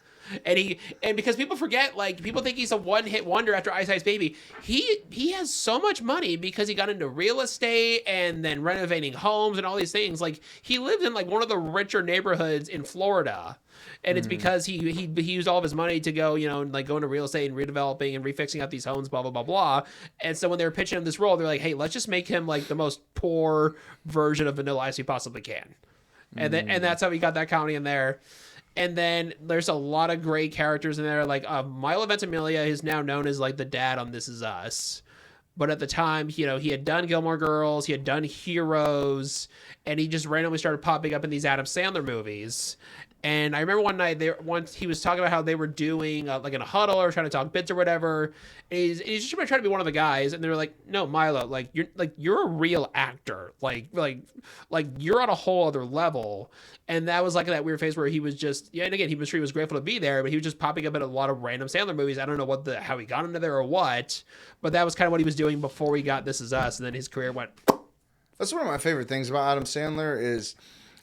And because people forget, like, people think he's a one-hit wonder after Ice Ice Baby. He has so much money because he got into real estate and then renovating homes and all these things. Like, he lived in like one of the richer neighborhoods in Florida, and it's because he used all of his money to go, like, go into real estate and redeveloping and refixing up these homes, blah blah blah blah. And so when they were pitching him this role, they're like, hey, let's just make him like the most poor version of Vanilla Ice we possibly can. And that's how he got that comedy in there. And then there's a lot of great characters in there. Like Milo Ventimiglia is now known as like the dad on This Is Us. But at the time, he had done Gilmore Girls, he had done Heroes, and he just randomly started popping up in these Adam Sandler movies. And I remember one night, he was talking about how they were doing like in a huddle or trying to talk bits or whatever. And he's just trying to be one of the guys, and they're like, "No, Milo, you're a real actor, like you're on a whole other level." And that was like that weird phase where he was just, and again, he was grateful to be there, but he was just popping up in a lot of random Sandler movies. I don't know how he got into there or what, but that was kind of what he was doing before he got This Is Us, and then his career went. That's one of my favorite things about Adam Sandler is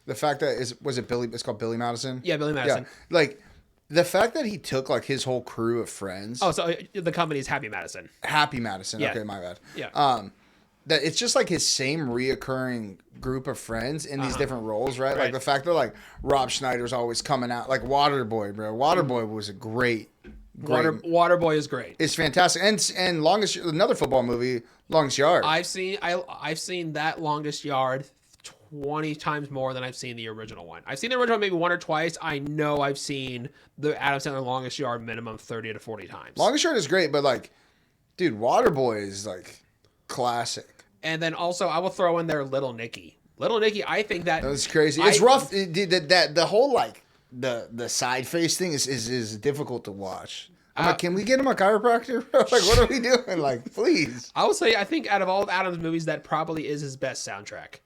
the fact that it's called Billy Madison? Yeah, Billy Madison. Yeah. Like, the fact that he took, like, his whole crew of friends. Oh, so the company's Happy Madison. Happy Madison. Yeah. Okay, my bad. Yeah. That it's just, like, his same reoccurring group of friends in these different roles, right? Like, the fact that, like, Rob Schneider's always coming out. Like, Waterboy, bro. Waterboy was a great... Waterboy is great. It's fantastic. And another football movie, Longest Yard. I've seen that Longest Yard 20 times more than I've seen the original one. I've seen the original maybe one or twice. I know I've seen the Adam Sandler Longest Yard minimum 30 to 40 times. Longest Yard is great, but like, dude, Waterboy is like classic. And then also I will throw in there Little Nicky. Little Nicky, I think that's crazy. It's rough. The whole like the side face thing is difficult to watch. I'm like, can we get him a chiropractor? Like, what are we doing? Like, please. I will say, I think out of all of Adam's movies, that probably is his best soundtrack.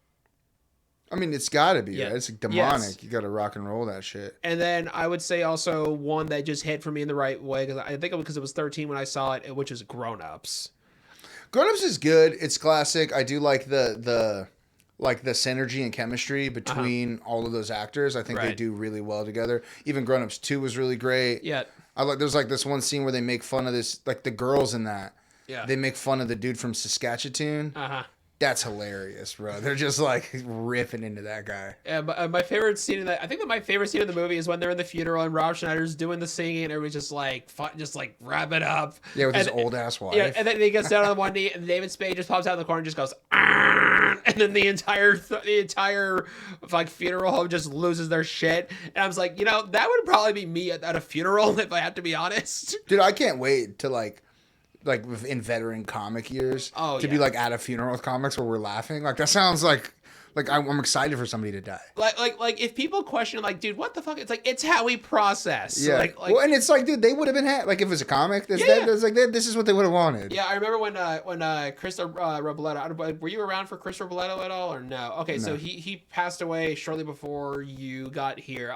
I mean, it's got to be, yeah. Right? It's like demonic. Yes. You got to rock and roll that shit. And then I would say also one that just hit for me in the right way, because I think because it was 13 when I saw it, which is Grown Ups. Grown Ups is good. It's classic. I do like the synergy and chemistry between all of those actors. I think they do really well together. Even Grown Ups 2 was really great. Yeah. There's like this one scene where they make fun of this, like the girls in that. Yeah. They make fun of the dude from Saskatchewan. That's hilarious, bro. They're just like ripping into that guy. Yeah, but my favorite scene in that, I think that my favorite scene in the movie is when they're in the funeral and Rob Schneider's doing the singing and everybody's just like wrap it up. Yeah, with his old ass wife. Yeah, and then he gets down on one knee and David Spade just pops out in the corner and just goes, "Arr!" And then the entire like funeral home just loses their shit. And I was like, that would probably be me at a funeral if I have to be honest. Dude, I can't wait to like in veteran comic years to be like at a funeral with comics where we're laughing. Like that sounds like I'm excited for somebody to die. Like if people question like, dude, what the fuck? It's like, it's how we process. Yeah. Well, and it's like, dude, they would have been like if it was a comic. This is what they would have wanted. Yeah, I remember when Chris Robledo. Were you around for Chris Robledo at all or no? Okay, no. So he passed away shortly before you got here.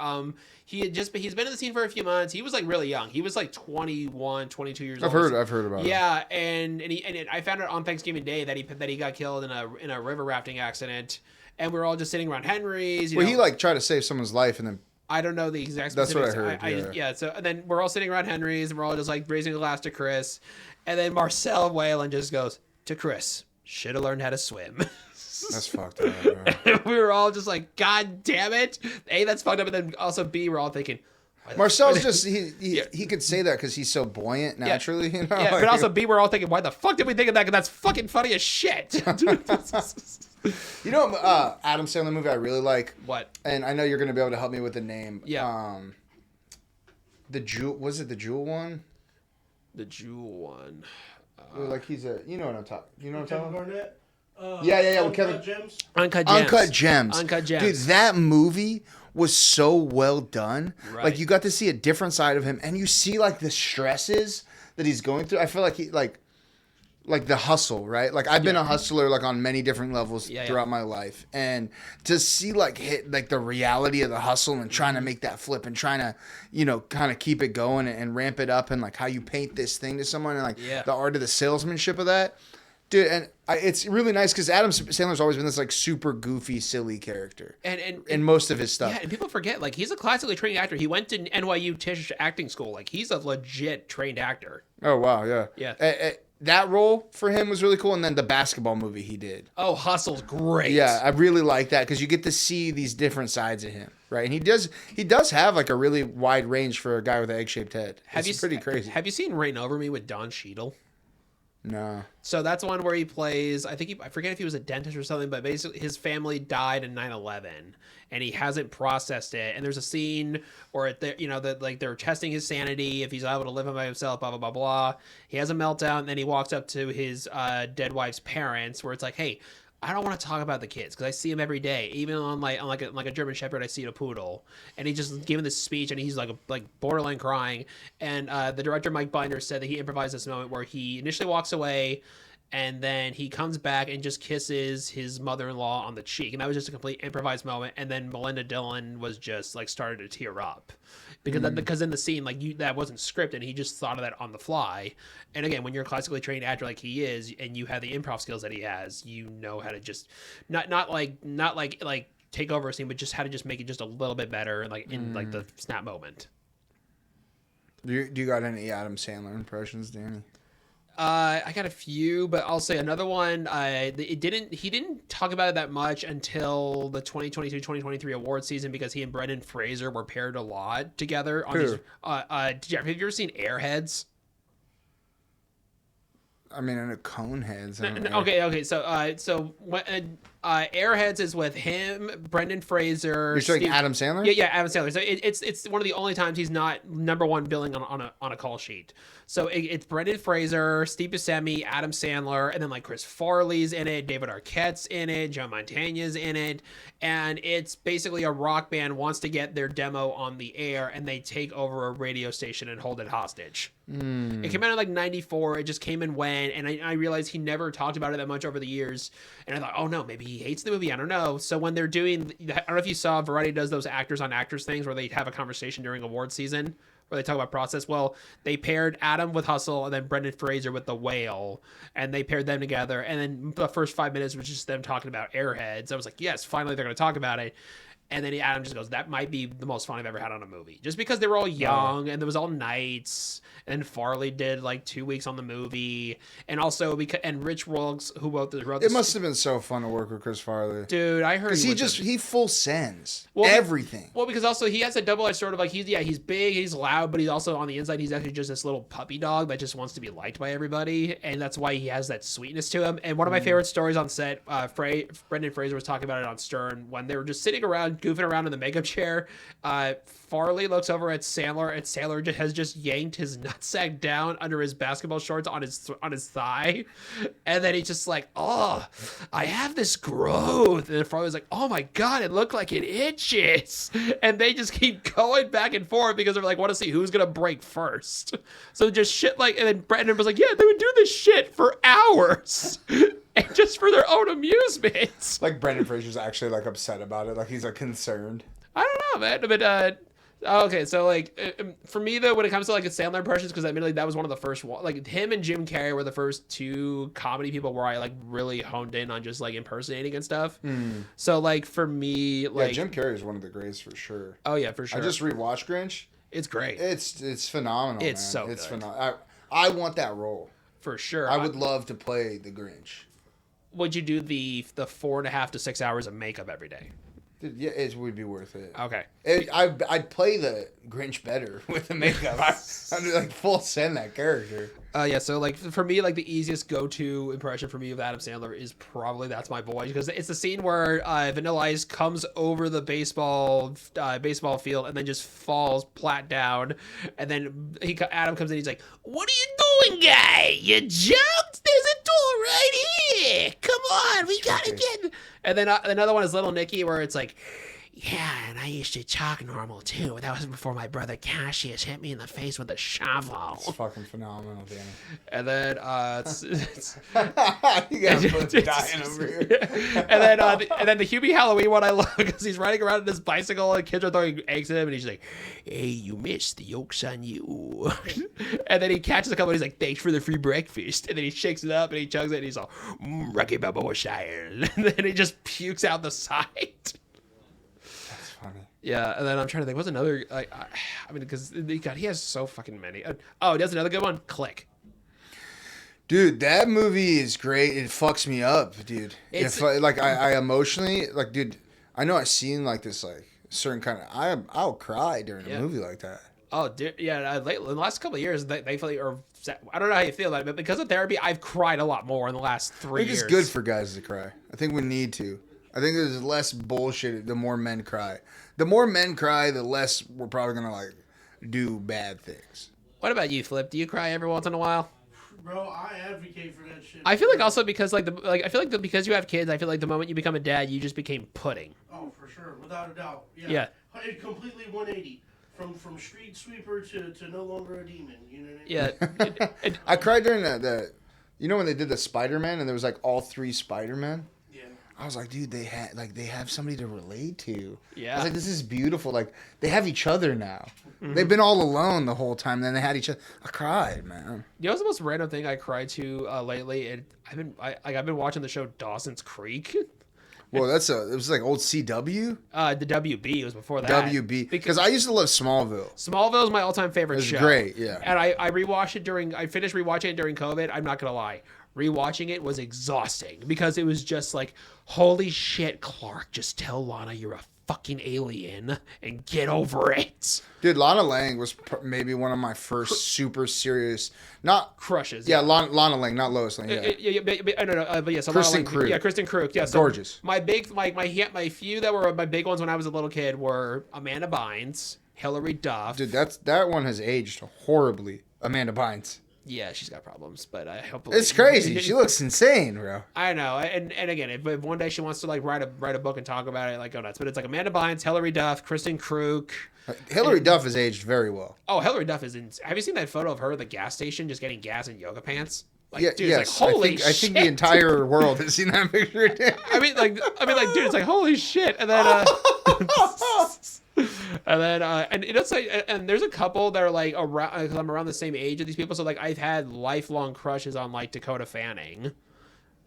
He's been in the scene for a few months. He was like really young. He was like 21, 22 years old. I've heard about it. Yeah, and I found out on Thanksgiving Day that he got killed in a river rafting accident, and we were all just sitting around Henry's. He like tried to save someone's life and then. I don't know the exact specifics. That's what I heard. Yeah. So and then we're all sitting around Henry's and we're all just like raising a glass to Chris, and then Marcel Whalen just goes to Chris. Should have learned how to swim. That's fucked up. Bro. We were all just like, God damn it. A, that's fucked up. And then also B, we're all thinking. Marcel's just, he could say that because he's so buoyant naturally. Yeah, but also B, we're all thinking, why the fuck did we think of that? Because that's fucking funny as shit. You know, Adam Sandler movie I really like. What? And I know you're going to be able to help me with the name. Yeah. The Jewel, was it the Jewel one? The Jewel one. Like he's a, you know what I'm talking. You know what I'm talking about? Yeah. With Kevin. Gems. Uncut Gems. Uncut Gems. Uncut Gems. Dude, that movie was so well done. Right. Like you got to see a different side of him, and you see like the stresses that he's going through. I feel like he like the hustle, right? Like I've been a hustler like on many different levels throughout my life, and to see like hit like the reality of the hustle and trying to make that flip and trying to, you know, kind of keep it going and ramp it up and like how you paint this thing to someone and like the art of the salesmanship of that. Dude, and it's really nice because Adam Sandler's always been this like super goofy, silly character, and in most of his stuff. Yeah, and people forget like he's a classically trained actor. He went to NYU Tisch acting school. Like he's a legit trained actor. Oh wow, yeah, yeah. That role for him was really cool, and then the basketball movie he did. Oh, Hustle's great. Yeah, I really like that because you get to see these different sides of him, right? And he does have like a really wide range for a guy with an egg-shaped head. It's pretty crazy. Have you seen Reign Over Me with Don Cheadle? No. So that's one where he plays, I forget if he was a dentist or something, but basically his family died in 9/11 and he hasn't processed it. And there's a scene where they're testing his sanity, if he's able to live by himself, blah, blah, blah, blah. He has a meltdown, and then he walks up to his dead wife's parents where it's like, hey, I don't want to talk about the kids because I see them every day. Even on like a German Shepherd, I see a poodle, and he's just giving this speech, and he's like borderline crying. And the director Mike Binder said that he improvised this moment where he initially walks away, and then he comes back and just kisses his mother-in-law on the cheek, and that was just a complete improvised moment. And then Melinda Dillon was just like started to tear up because in the scene that wasn't scripted, he just thought of that on the fly. And again, when you're a classically trained actor like he is, and you have the improv skills that he has, you know how to just not take over a scene, but just how to just make it just a little bit better, like in like the snap moment. Do you got any Adam Sandler impressions, Danny? I got a few, but I'll say another one. He didn't talk about it that much until the 2022-2023 award season because he and Brendan Fraser were paired a lot together. Have you ever seen Airheads? I mean, I know Coneheads. Okay. So when Airheads is with him, Brendan Fraser. You're saying Adam Sandler? Yeah, Adam Sandler. So it's one of the only times he's not number one billing on a call sheet. So it's Brendan Fraser, Steve Buscemi, Adam Sandler, and then like Chris Farley's in it, David Arquette's in it, Joe Mantegna's in it, and it's basically a rock band wants to get their demo on the air, and they take over a radio station and hold it hostage. It came out in like 94. It just came and went, and I realized he never talked about it that much over the years. And I thought, oh no, maybe he hates the movie. I don't know. So when they're doing, I don't know if you saw, Variety does those actors on actors things where they have a conversation during award season where they talk about process. Well, they paired Adam with Hustle and then Brendan Fraser with The Whale, and they paired them together. And then the first 5 minutes was just them talking about Airheads. I was like, yes, finally they're going to talk about it. And then Adam just goes, that might be the most fun I've ever had on a movie. Just because they were all young and there was all nights. And Farley did like 2 weeks on the movie. And also, and Rich Wilkes, who wrote this. It must have been so fun to work with Chris Farley. Dude, I heard he full sends everything. Well, because also he has a double-edged sort of like, he's big, he's loud, but he's also on the inside, he's actually just this little puppy dog that just wants to be liked by everybody. And that's why he has that sweetness to him. And one of my favorite stories on set, Brendan Fraser was talking about it on Stern when they were just sitting around, goofing around in the makeup chair. Farley looks over at Sandler, and Sandler has just yanked his nutsack down under his basketball shorts on his thigh, and then he's just like, "Oh, I have this growth," and Farley's like, "Oh my god, it looked like it itches," and they just keep going back and forth because they're like, want to see who's gonna break first. So just shit like, and then Brendan was like, "Yeah, they would do this shit for hours." And just for their own amusement. Like Brendan Fraser's actually like upset about it. Like he's like concerned. I don't know, man. But okay, so like for me though, when it comes to like Sandler impressions, because admittedly that was one of the first like him and Jim Carrey were the first two comedy people where I like really honed in on just like impersonating and stuff. So like for me, like Jim Carrey is one of the greats for sure. Oh yeah, for sure. I just rewatched Grinch. It's great. It's phenomenal. It's man. so it's good. phenomenal. I want that role for sure. I would love to play the Grinch. Would you do the 4.5 to 6 hours of makeup every day? Dude, yeah, it would be worth it. Okay. I'd play the Grinch better with the makeup. I'd like full send that character. Yeah, so like for me, like the easiest go-to impression for me of Adam Sandler is probably "That's My Boy" because it's the scene where Vanilla Ice comes over the baseball field and then just falls flat down, and then Adam comes in, he's like, "What are you doing, guy? You jumped? There's a door right here. Come on, we gotta get." And then another one is Little Nicky where it's like, "Yeah, and I used to talk normal too. That was before my brother Cassius hit me in the face with a shovel." It's fucking phenomenal, Danny. And then you guys both dying over here. and then the Hubie Halloween one I love because he's riding around on his bicycle and kids are throwing eggs at him and he's like, "Hey, you missed, the yolk's on you." And then he catches a couple and he's like, "Thanks for the free breakfast." And then he shakes it up and he chugs it and he's all, "Rocky Balboa style." And then he just pukes out the side. Funny. Yeah, and then I'm trying to think. What's another? Like, I mean, because he has so fucking many. Oh, that's another good one. Click. Dude, that movie is great. It fucks me up, dude. If I emotionally like, dude. I know I've seen like this like certain kind of. I'll cry during a movie like that. Oh, dude, yeah. In the last couple of years, thankfully, or I don't know how you feel about it, but because of therapy, I've cried a lot more in the last 3 years. I think it's good for guys to cry. I think we need to. I think there's less bullshit the more men cry. The more men cry, the less we're probably gonna like do bad things. What about you, Flip? Do you cry every once in a while? Bro, I advocate for that shit. I feel like also because because you have kids, I feel like the moment you become a dad, you just became pudding. Oh, for sure, without a doubt. Yeah. It completely 180 from street sweeper to no longer a demon. You know what I mean? Yeah. I cried during the you know when they did the Spider-Man and there was like all 3 Spider-Men. I was like, dude, they have somebody to relate to. Yeah. I was like, this is beautiful. Like they have each other now. Mm-hmm. They've been all alone the whole time. Then they had each other. I cried, man. You know what's the most random thing I cried to lately? I've been watching the show Dawson's Creek. Well, it was like old CW. The WB was before that. WB because I used to love Smallville. Smallville is my all-time favorite show. It's great, yeah. And I rewatched it I finished rewatching it during COVID. I'm not gonna lie. Rewatching it was exhausting because it was just like, holy shit, Clark, just tell Lana you're a fucking alien and get over it. Dude, Lana Lang was maybe one of my first super serious, not crushes. Yeah, Lana Lang, not Lois Lane. Yeah, but yes, Kristen Krug. Yeah, Kristen Krug. Yeah, so gorgeous. My few that were my big ones when I was a little kid were Amanda Bynes, Hilary Duff. Dude, that one has aged horribly. Amanda Bynes. Yeah, she's got problems, but I hope it's crazy. She looks insane, bro. I know, and again, if one day she wants to like write a book and talk about it, like go nuts. But it's like Amanda Bynes, Hilary Duff, Kristen Krug. Hilary Duff has aged very well. Oh, Hilary Duff is in. Have you seen that photo of her at the gas station just getting gas in yoga pants? Like, yeah, dude, yes. It's like, holy shit. I think the entire world has seen that picture. I mean, dude, it's like holy shit, and then. And it's like, and there's a couple that are like around, because I'm around the same age of these people, so like I've had lifelong crushes on like Dakota Fanning,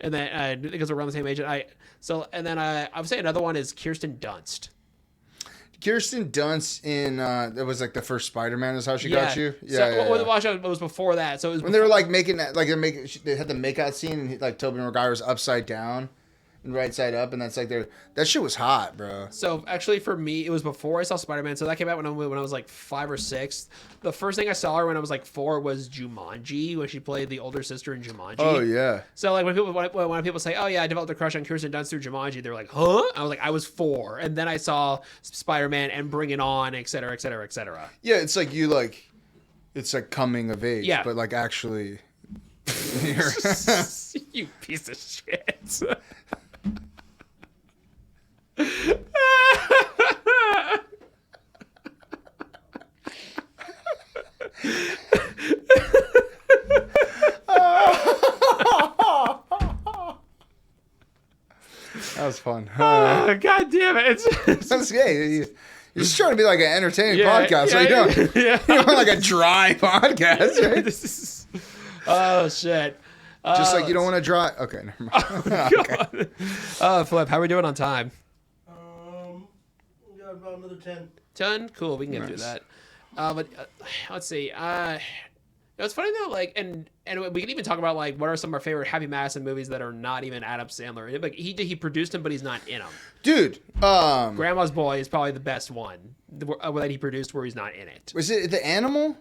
and then because we're around the same age, and I would say another one is Kirsten Dunst. Kirsten Dunst in it was like the first Spider-Man is how she got you. It was before that, so it was when they were like making that, like they had the makeout scene and like Tobey Maguire was upside down and right side up, and that's like that shit was hot, bro. So actually, for me, it was before I saw Spider-Man. So that came out when I was like 5 or 6. The first thing I saw her when I was like 4 was Jumanji, when she played the older sister in Jumanji. Oh yeah. So like when people say, "Oh yeah, I developed a crush on Kirsten Dunst through Jumanji," they're like, "Huh?" I was like, I was 4, and then I saw Spider-Man and Bring It On, et cetera, et cetera, et cetera. Yeah, it's like it's like coming of age, but like actually, you piece of shit. That was fun. God damn it! That's gay. You're just trying to be like an entertaining podcast. What are you doing? Yeah. You want like a dry podcast, right? Oh shit! Just like you don't want to dry. Okay, never mind. Okay. Flip, how are we doing on time? We got about another 10. 10? Cool, we can get through that. But let's see. No, it's funny though, like, and we can even talk about like what are some of our favorite Happy Madison movies that are not even Adam Sandler. Like he produced them, but he's not in them. Dude, Grandma's Boy is probably the best one that he produced where he's not in it. Was it The Animal?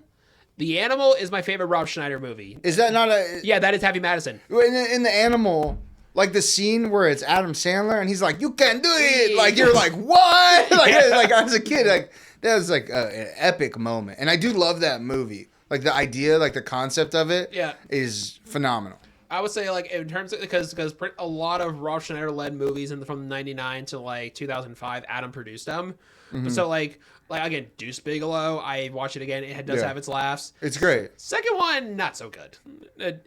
The Animal is my favorite Rob Schneider movie. Is that not a? Yeah, that is Happy Madison. In The Animal, like the scene where it's Adam Sandler and he's like, "You can do it!" Like you're like, "What?" Like as a kid, like that was like an epic moment, and I do love that movie. Like the idea, like the concept of it, is phenomenal. I would say like in terms of because a lot of Rob Schneider led movies from '99 to like 2005, Adam produced them. Mm-hmm. So like again, Deuce Bigelow, I watch it again. It does have its laughs. It's great. Second one, not so good.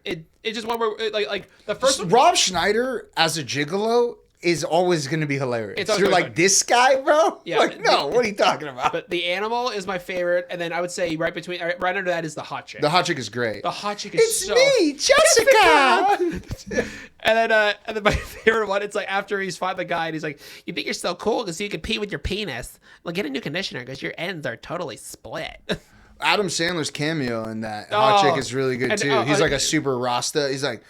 It's just one where like the first one, Rob Schneider as a gigolo is always going to be hilarious. You're like, fun. This guy, bro? Yeah. Like, no, what are you talking about? But The Animal is my favorite, and then I would say right under that is The Hot Chick. The Hot Chick is great. The Hot Chick is me, Jessica! And then my favorite one, it's like after he's fought the guy, and he's like, "You think you're so cool because you can pee with your penis? Well, get a new conditioner because your ends are totally split." Adam Sandler's cameo in that Hot Chick is really good, too. He's like a super Rasta. He's like,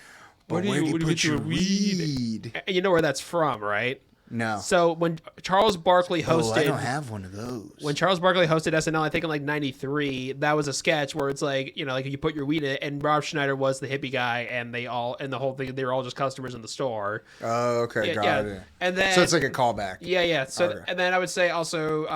"But where do you put your weed?" And you know where that's from, right? No. So when Charles Barkley hosted... I don't have one of those. When Charles Barkley hosted SNL, I think in like 93, that was a sketch where it's like, you know, like you put your weed in it, and Rob Schneider was the hippie guy, and the whole thing, they were all just customers in the store. Oh, okay, got it. And then... So it's like a callback. Yeah. So okay. And then I would say also,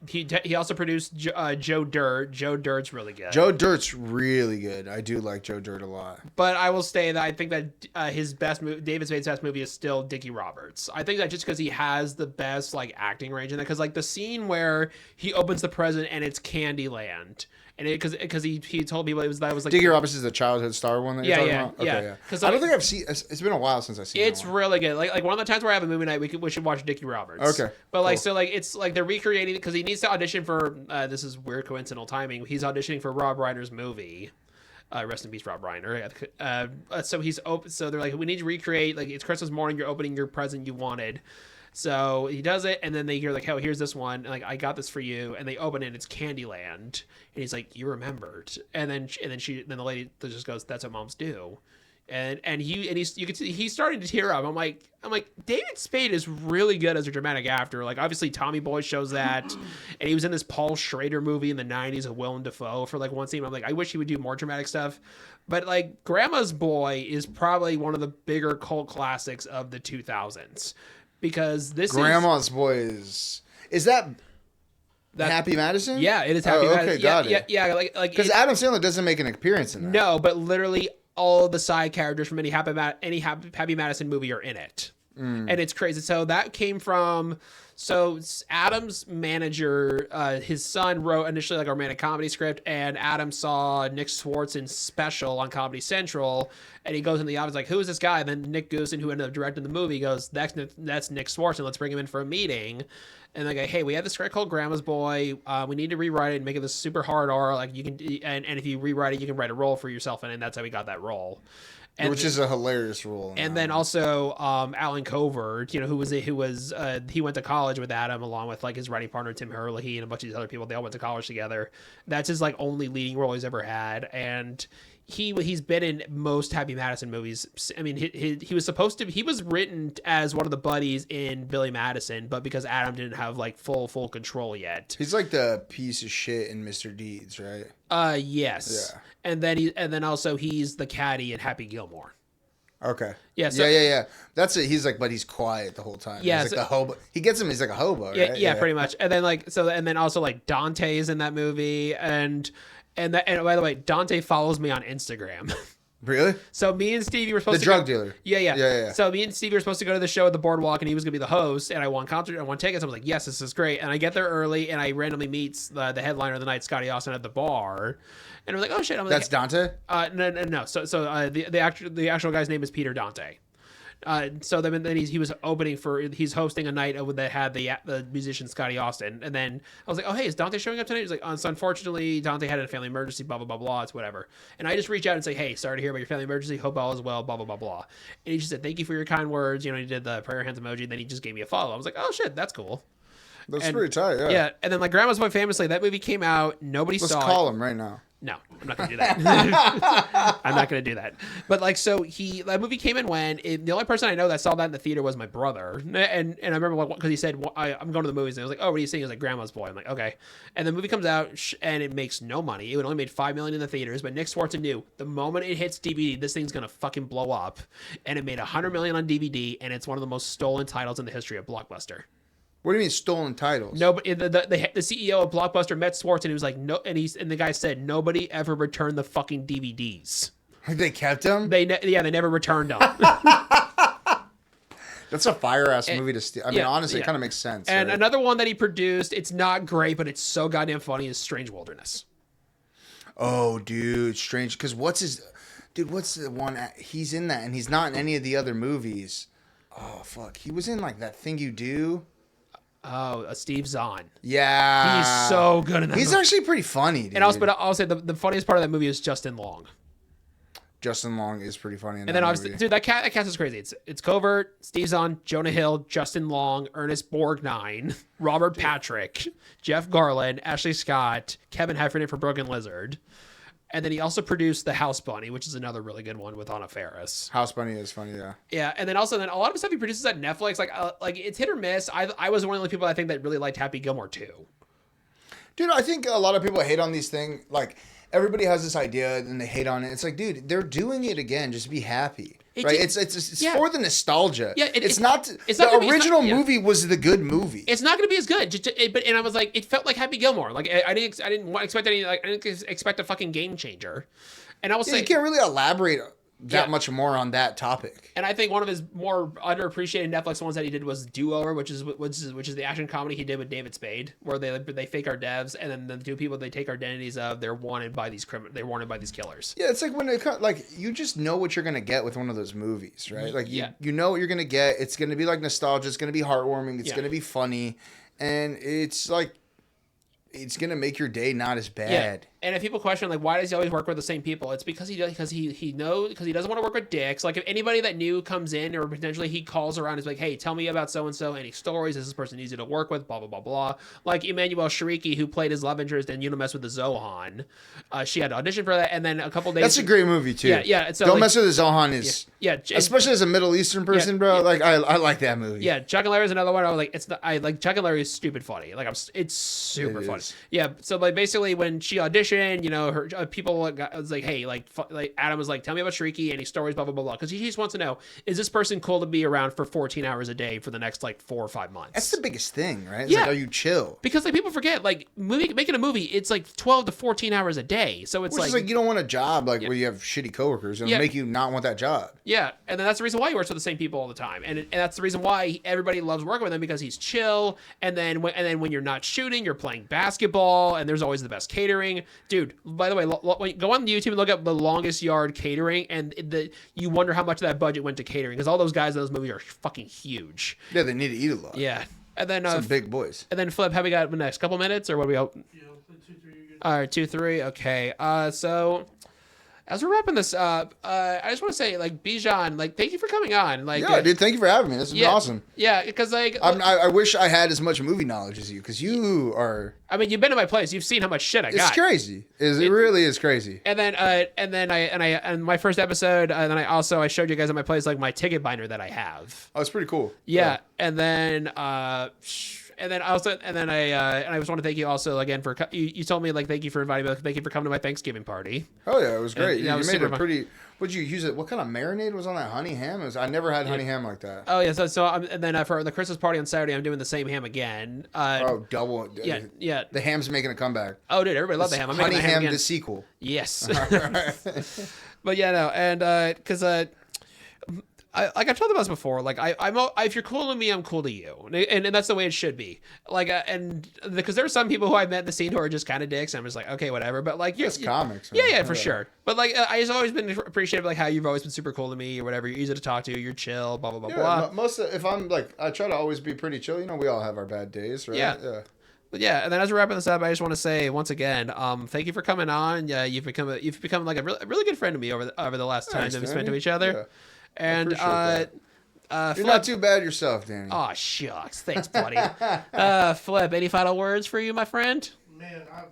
he also produced Joe Dirt. Joe Dirt's really good. Joe Dirt's really good. I do like Joe Dirt a lot. But I will say that I think that his best movie, David Spade's best movie, is still Dickie Roberts. I think that just because he has the best like acting range in that, because like the scene where he opens the present and it's Candyland, and because he told people that was like Dickie Roberts is the childhood star one that you're talking about? Okay, yeah. Because I don't think I've seen. It's been a while since I've seen it. It's really good. Like one of the times where I have a movie night, we should watch Dickie Roberts. Okay. But like so like it's like they're recreating because he needs to audition for. This is weird coincidental timing. He's auditioning for Rob Reiner's movie. Rest in peace, Rob Reiner. So he's open. So they're like, we need to recreate. Like it's Christmas morning. You're opening your present you wanted. So he does it, and then they hear like, "Oh, here's this one. And, like I got this for you." And they open it. It's Candyland, and he's like, "You remembered." And then the lady just goes, "That's what moms do." And you can see he's starting to tear up. I'm like, David Spade is really good as a dramatic actor. Like obviously Tommy Boy shows that, and he was in this Paul Schrader movie in the '90s with Willem Dafoe for like one scene. I'm like, I wish he would do more dramatic stuff. But like Grandma's Boy is probably one of the bigger cult classics of the 2000s. Because Grandma's Boy is that Happy Madison? Yeah, it is Happy Madison. Okay, got it. Yeah, like because Adam Sandler doesn't make an appearance in that. No, but literally all the side characters from any Happy Madison movie are in it, and it's crazy. So that came from Adam's manager, his son wrote initially like a romantic comedy script, and Adam saw Nick Swartzen's special on Comedy Central. And he goes in the office like, "Who is this guy?" And then Nick Goosen, who ended up directing the movie, goes, "That's Nick Swartzen. Let's bring him in for a meeting." And they go, "Hey, we have this script called Grandma's Boy. We need to rewrite it and make it this super hard R. Like you can, and if you rewrite it, you can write a role for yourself." And that's how we got that role. Which is a hilarious role. And then also Alan Covert, he went to college with Adam along with like his writing partner Tim Herlihy and a bunch of these other people. They all went to college together. That's his like only leading role he's ever had, and he's been in most Happy Madison movies. I mean, he was written as one of the buddies in Billy Madison, but because Adam didn't have like full control yet. He's like the piece of shit in Mr. Deeds, right? Yes. Yeah. And then also he's the caddy in Happy Gilmore. Okay. Yeah. So, yeah. That's it. He's like, but he's quiet the whole time. Yeah. He's like the hobo. He gets him. He's like a hobo, right? Yeah, pretty much. And then also like Dante is in that movie, and by the way, Dante follows me on Instagram. Really? So me and Stevie were supposed to... The drug dealer. Yeah. So me and Stevie were supposed to go to the show at the Boardwalk, and he was going to be the host, and I won tickets. I was like, yes, this is great. And I get there early, and I randomly meet the headliner of the night, Scotty Austin, at the bar. And I was like, oh, shit. I'm like, that's Dante? No. So the actual guy's name is Peter Dante. So then he's hosting a night that had the musician Scotty Austin, and then I was like, oh hey, is Dante showing up tonight? He's like, so unfortunately Dante had a family emergency, blah blah blah blah, it's whatever. And I just reach out and say, hey, sorry to hear about your family emergency, hope all is well, blah blah blah blah. And he just said, thank you for your kind words. He did the prayer hands emoji, and then he just gave me a follow. I was like, oh shit, that's cool. That's pretty tight. Yeah. And then like Grandma's Boy, famously, that movie came out, nobody saw it. Let's call him right now. No, I'm not gonna do that. I'm not gonna do that. But like, so that movie came and went. The only person I know that saw that in the theater was my brother, and I remember because he said, I'm going to the movies, and I was like, oh, what are you seeing? He was like, Grandma's Boy. I'm like, okay. And the movie comes out and it makes no money. It only made $5 million in the theaters, but Nick Swartzen knew the moment it hits DVD, this thing's gonna fucking blow up, and it made $100 million on DVD, and it's one of the most stolen titles in the history of Blockbuster. What do you mean stolen titles? No, but the CEO of Blockbuster met Swartz, and he was like, no, and the guy said nobody ever returned the fucking DVDs. They kept them? They never returned them. That's a fire ass movie to steal. I mean, honestly, it kind of makes sense. And right? another one that he produced, it's not great, but it's so goddamn funny, is Strange Wilderness. Oh, dude, Strange. Because what's the one? He's in that, and he's not in any of the other movies. Oh, fuck. He was in like That Thing You Do. Oh, Steve Zahn. Yeah. He's so good in that He's movie. actually pretty funny, dude. And I'll say the funniest part of that movie is Justin Long. Justin Long is pretty funny in that And then movie. obviously, dude, that cast is crazy. It's Covert, Steve Zahn, Jonah Hill, Justin Long, Ernest Borgnine, Robert Patrick, Jeff Garland, Ashley Scott, Kevin Heffernan for Broken Lizard. And then he also produced The House Bunny, which is another really good one with Anna Faris. House Bunny is funny, yeah. Yeah, and then a lot of the stuff he produces at Netflix, like it's hit or miss. I was one of the people I think that really liked Happy Gilmore too. Dude, I think a lot of people hate on these things. Like, everybody has this idea and they hate on it. It's like, dude, they're doing it again. Just be happy. Right? It's for the nostalgia. Yeah, it's not the original movie was the good movie. It's not going to be as good. And I was like, it felt like Happy Gilmore. Like I didn't expect any. Like I didn't expect a fucking game changer. And I will say you can't really elaborate that much more on that topic. And I think one of his more underappreciated Netflix ones that he did was Do-Over, which is the action comedy he did with David Spade, where they fake our devs, and then the two people they take our identities of, they're wanted by these killers. Yeah, it's like when you just know what you're gonna get with one of those movies, right? Like you know what you're gonna get. It's gonna be like nostalgia. It's gonna be heartwarming. It's gonna be funny, and it's like it's gonna make your day not as bad. Yeah. And if people question like why does he always work with the same people, it's because he doesn't want to work with dicks. Like if anybody that new comes in or potentially he calls around, is like, hey, tell me about so and so, any stories? Is this person easy to work with? Blah blah blah blah. Like Emmanuel Shariki, who played his love interest in You Don't Mess with the Zohan, she had to audition for that, and then a couple days. That's a great movie too. Yeah. So, Don't Mess with the Zohan is especially as a Middle Eastern person, bro. Like I like that movie. Yeah, Chuck and Larry is another one. I was like, I like Chuck and Larry is stupid funny. Like it's super funny. Yeah. So like basically when she auditioned, her people was like, hey, like Adam was like, tell me about Shariki, any stories, blah blah blah blah, because he just wants to know, is this person cool to be around for 14 hours a day for the next like 4 or 5 months? That's the biggest thing, right? It's like, are you chill? Because like people forget, like making a movie, it's like 12 to 14 hours a day. So it's like you don't want a job like where you have shitty coworkers and make you not want that job. Yeah, and then that's the reason why he works with the same people all the time, and that's the reason why everybody loves working with him, because he's chill. And then when you're not shooting, you're playing basketball, and there's always the best catering, dude. By the way, go on YouTube and look up the Longest Yard catering, and you wonder how much of that budget went to catering, because all those guys in those movies are fucking huge. Yeah, they need to eat a lot. Yeah, and then some big boys. And then Flip, have we got the next couple minutes, or what do we hope? Yeah, 2, 3. You're good. All right, 2, 3. Okay. So as we're wrapping this up, I just want to say, like, Bijan, like, thank you for coming on. Like, yeah, dude, thank you for having me. This is awesome. Yeah, because like, I wish I had as much movie knowledge as you, because you are. I mean, you've been to my place. You've seen how much shit I got. It's crazy. It really is crazy. And then my first episode, and then I showed you guys at my place like my ticket binder that I have. Oh, it's pretty cool. Yeah, and then I just want to thank you also again for you told me like thank you for inviting me, thank you for coming to my Thanksgiving party. Oh yeah, it was great. You was made super it fun. pretty. What'd you use it? What kind of marinade was on that honey ham? I never had honey ham like that. Oh yeah, and then for the Christmas party on Saturday, I'm doing the same ham again. Double. Yeah. The ham's making a comeback. Oh dude, everybody loved the ham. I'm honey making the ham again. the sequel. Yes. But yeah, no, and because like I've told about this before, like if you're cool to me, I'm cool to you, and that's the way it should be. Like, and because there are some people who I met in the scene who are just kind of dicks, and I'm just like, okay, whatever. But like, it's comics. Man. Yeah, for sure. But like, I just always been appreciative, like how you've always been super cool to me or whatever. You're easy to talk to. You're chill. Blah blah blah blah. If I'm like, I try to always be pretty chill. We all have our bad days, right? Yeah. But yeah, and then as we're wrapping this up, I just want to say once again, thank you for coming on. Yeah, you've become like a really good friend to me over the last time that we spent to each other. Yeah. And you're Flip, not too bad yourself, Danny. Oh shucks, thanks, buddy. Flip, any final words for you, my friend? Man, I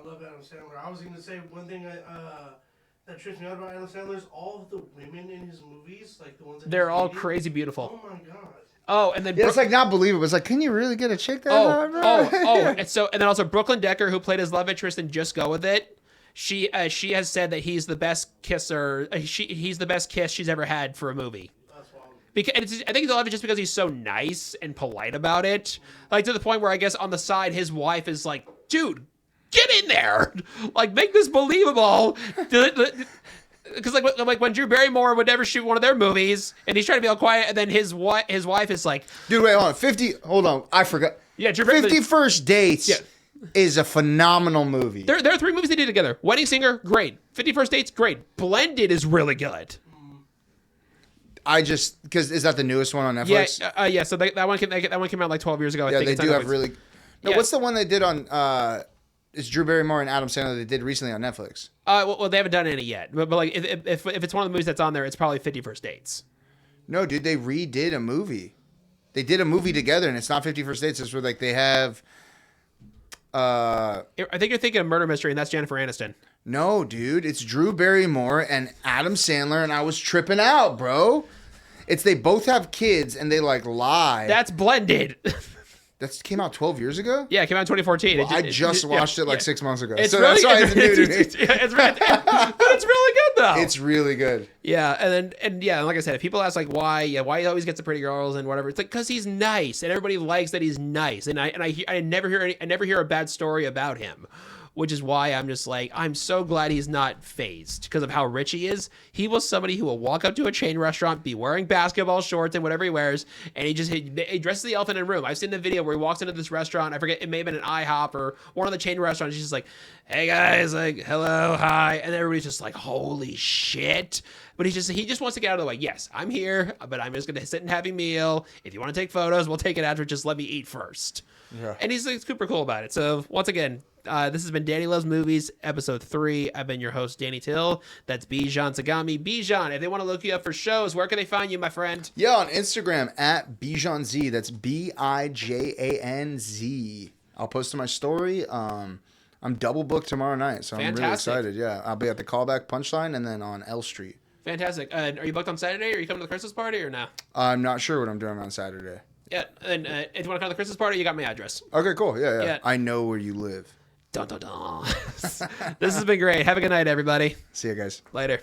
love love Adam Sandler. I was going to say one thing that trips me out about Adam Sandler is all of the women in his movies, like the ones that They're all dating. crazy beautiful. Oh my god. Oh, and then it's like not believable. It's like, can you really get a chick that? and then also Brooklyn Decker, who played his love interest in Just Go With It. She has said that he's the best kisser. He's the best kiss she's ever had for a movie. Because I think it's a lot of it just because he's so nice and polite about it, like to the point where I guess on the side his wife is like, "Dude, get in there, like make this believable." Because like when Drew Barrymore would never shoot one of their movies, and he's trying to be all quiet, and then his wife is like, "Dude, wait, hold on, 50. Hold on, I forgot. Yeah, 50 First Dates." Yeah. Is a phenomenal movie. There are 3 movies they did together. Wedding Singer, great. 50 First Dates, great. Blended is really good. Because is that the newest one on Netflix? Yeah. So that one came out like 12 years ago. Yeah, I think they do have really. No, what's the one they did on? It's Drew Barrymore and Adam Sandler. They did recently on Netflix. Well, they haven't done any yet. But like, if it's one of the movies that's on there, it's probably 50 First Dates. No, dude, they redid a movie. They did a movie together, and it's not 50 First Dates. It's where like they have. I think you're thinking of Murder Mystery, and that's Jennifer Aniston. No, dude, it's Drew Barrymore and Adam Sandler, and I was tripping out, bro. It's they both have kids, and they like lie. That's Blended. That came out 12 years ago? Yeah, it came out in 2014. Well, I just watched it like 6 months ago. It's so really, that's why it's new to me. It's really good though. It's really good. Yeah, and like I said, if people ask like why he always gets the pretty girls and whatever, it's like because he's nice and everybody likes that he's nice, and I never hear a bad story about him. Which is why I'm just like, I'm so glad he's not phased because of how rich he is. He was somebody who will walk up to a chain restaurant, be wearing basketball shorts and whatever he wears, and he dresses the elephant in the room. I've seen the video where he walks into this restaurant. I forget, it may have been an IHOP or one of the chain restaurants. He's just like, hey guys, like, hello, hi. And everybody's just like, holy shit. But he just wants to get out of the way. Yes, I'm here, but I'm just going to sit and have a meal. If you want to take photos, we'll take it after. Just let me eat first. Yeah. And he's like, super cool about it. So once again, this has been Danny Loves Movies, episode 3. I've been your host, Danny Till. That's Bijan Zaighami. Bijan, if they want to look you up for shows, where can they find you, my friend? Yeah, on Instagram, at BijanZ. That's BIJANZ. I'll post to my story. I'm double booked tomorrow night, so I'm really excited. Yeah, I'll be at the Callback Punchline and then on L Street. Fantastic. Are you booked on Saturday? Are you coming to the Christmas party or no? I'm not sure what I'm doing on Saturday. Yeah, and if you want to come to the Christmas party, you got my address. Okay, cool. Yeah. I know where you live. Dun, dun, dun. This has been great. Have a good night, everybody. See you guys. Later.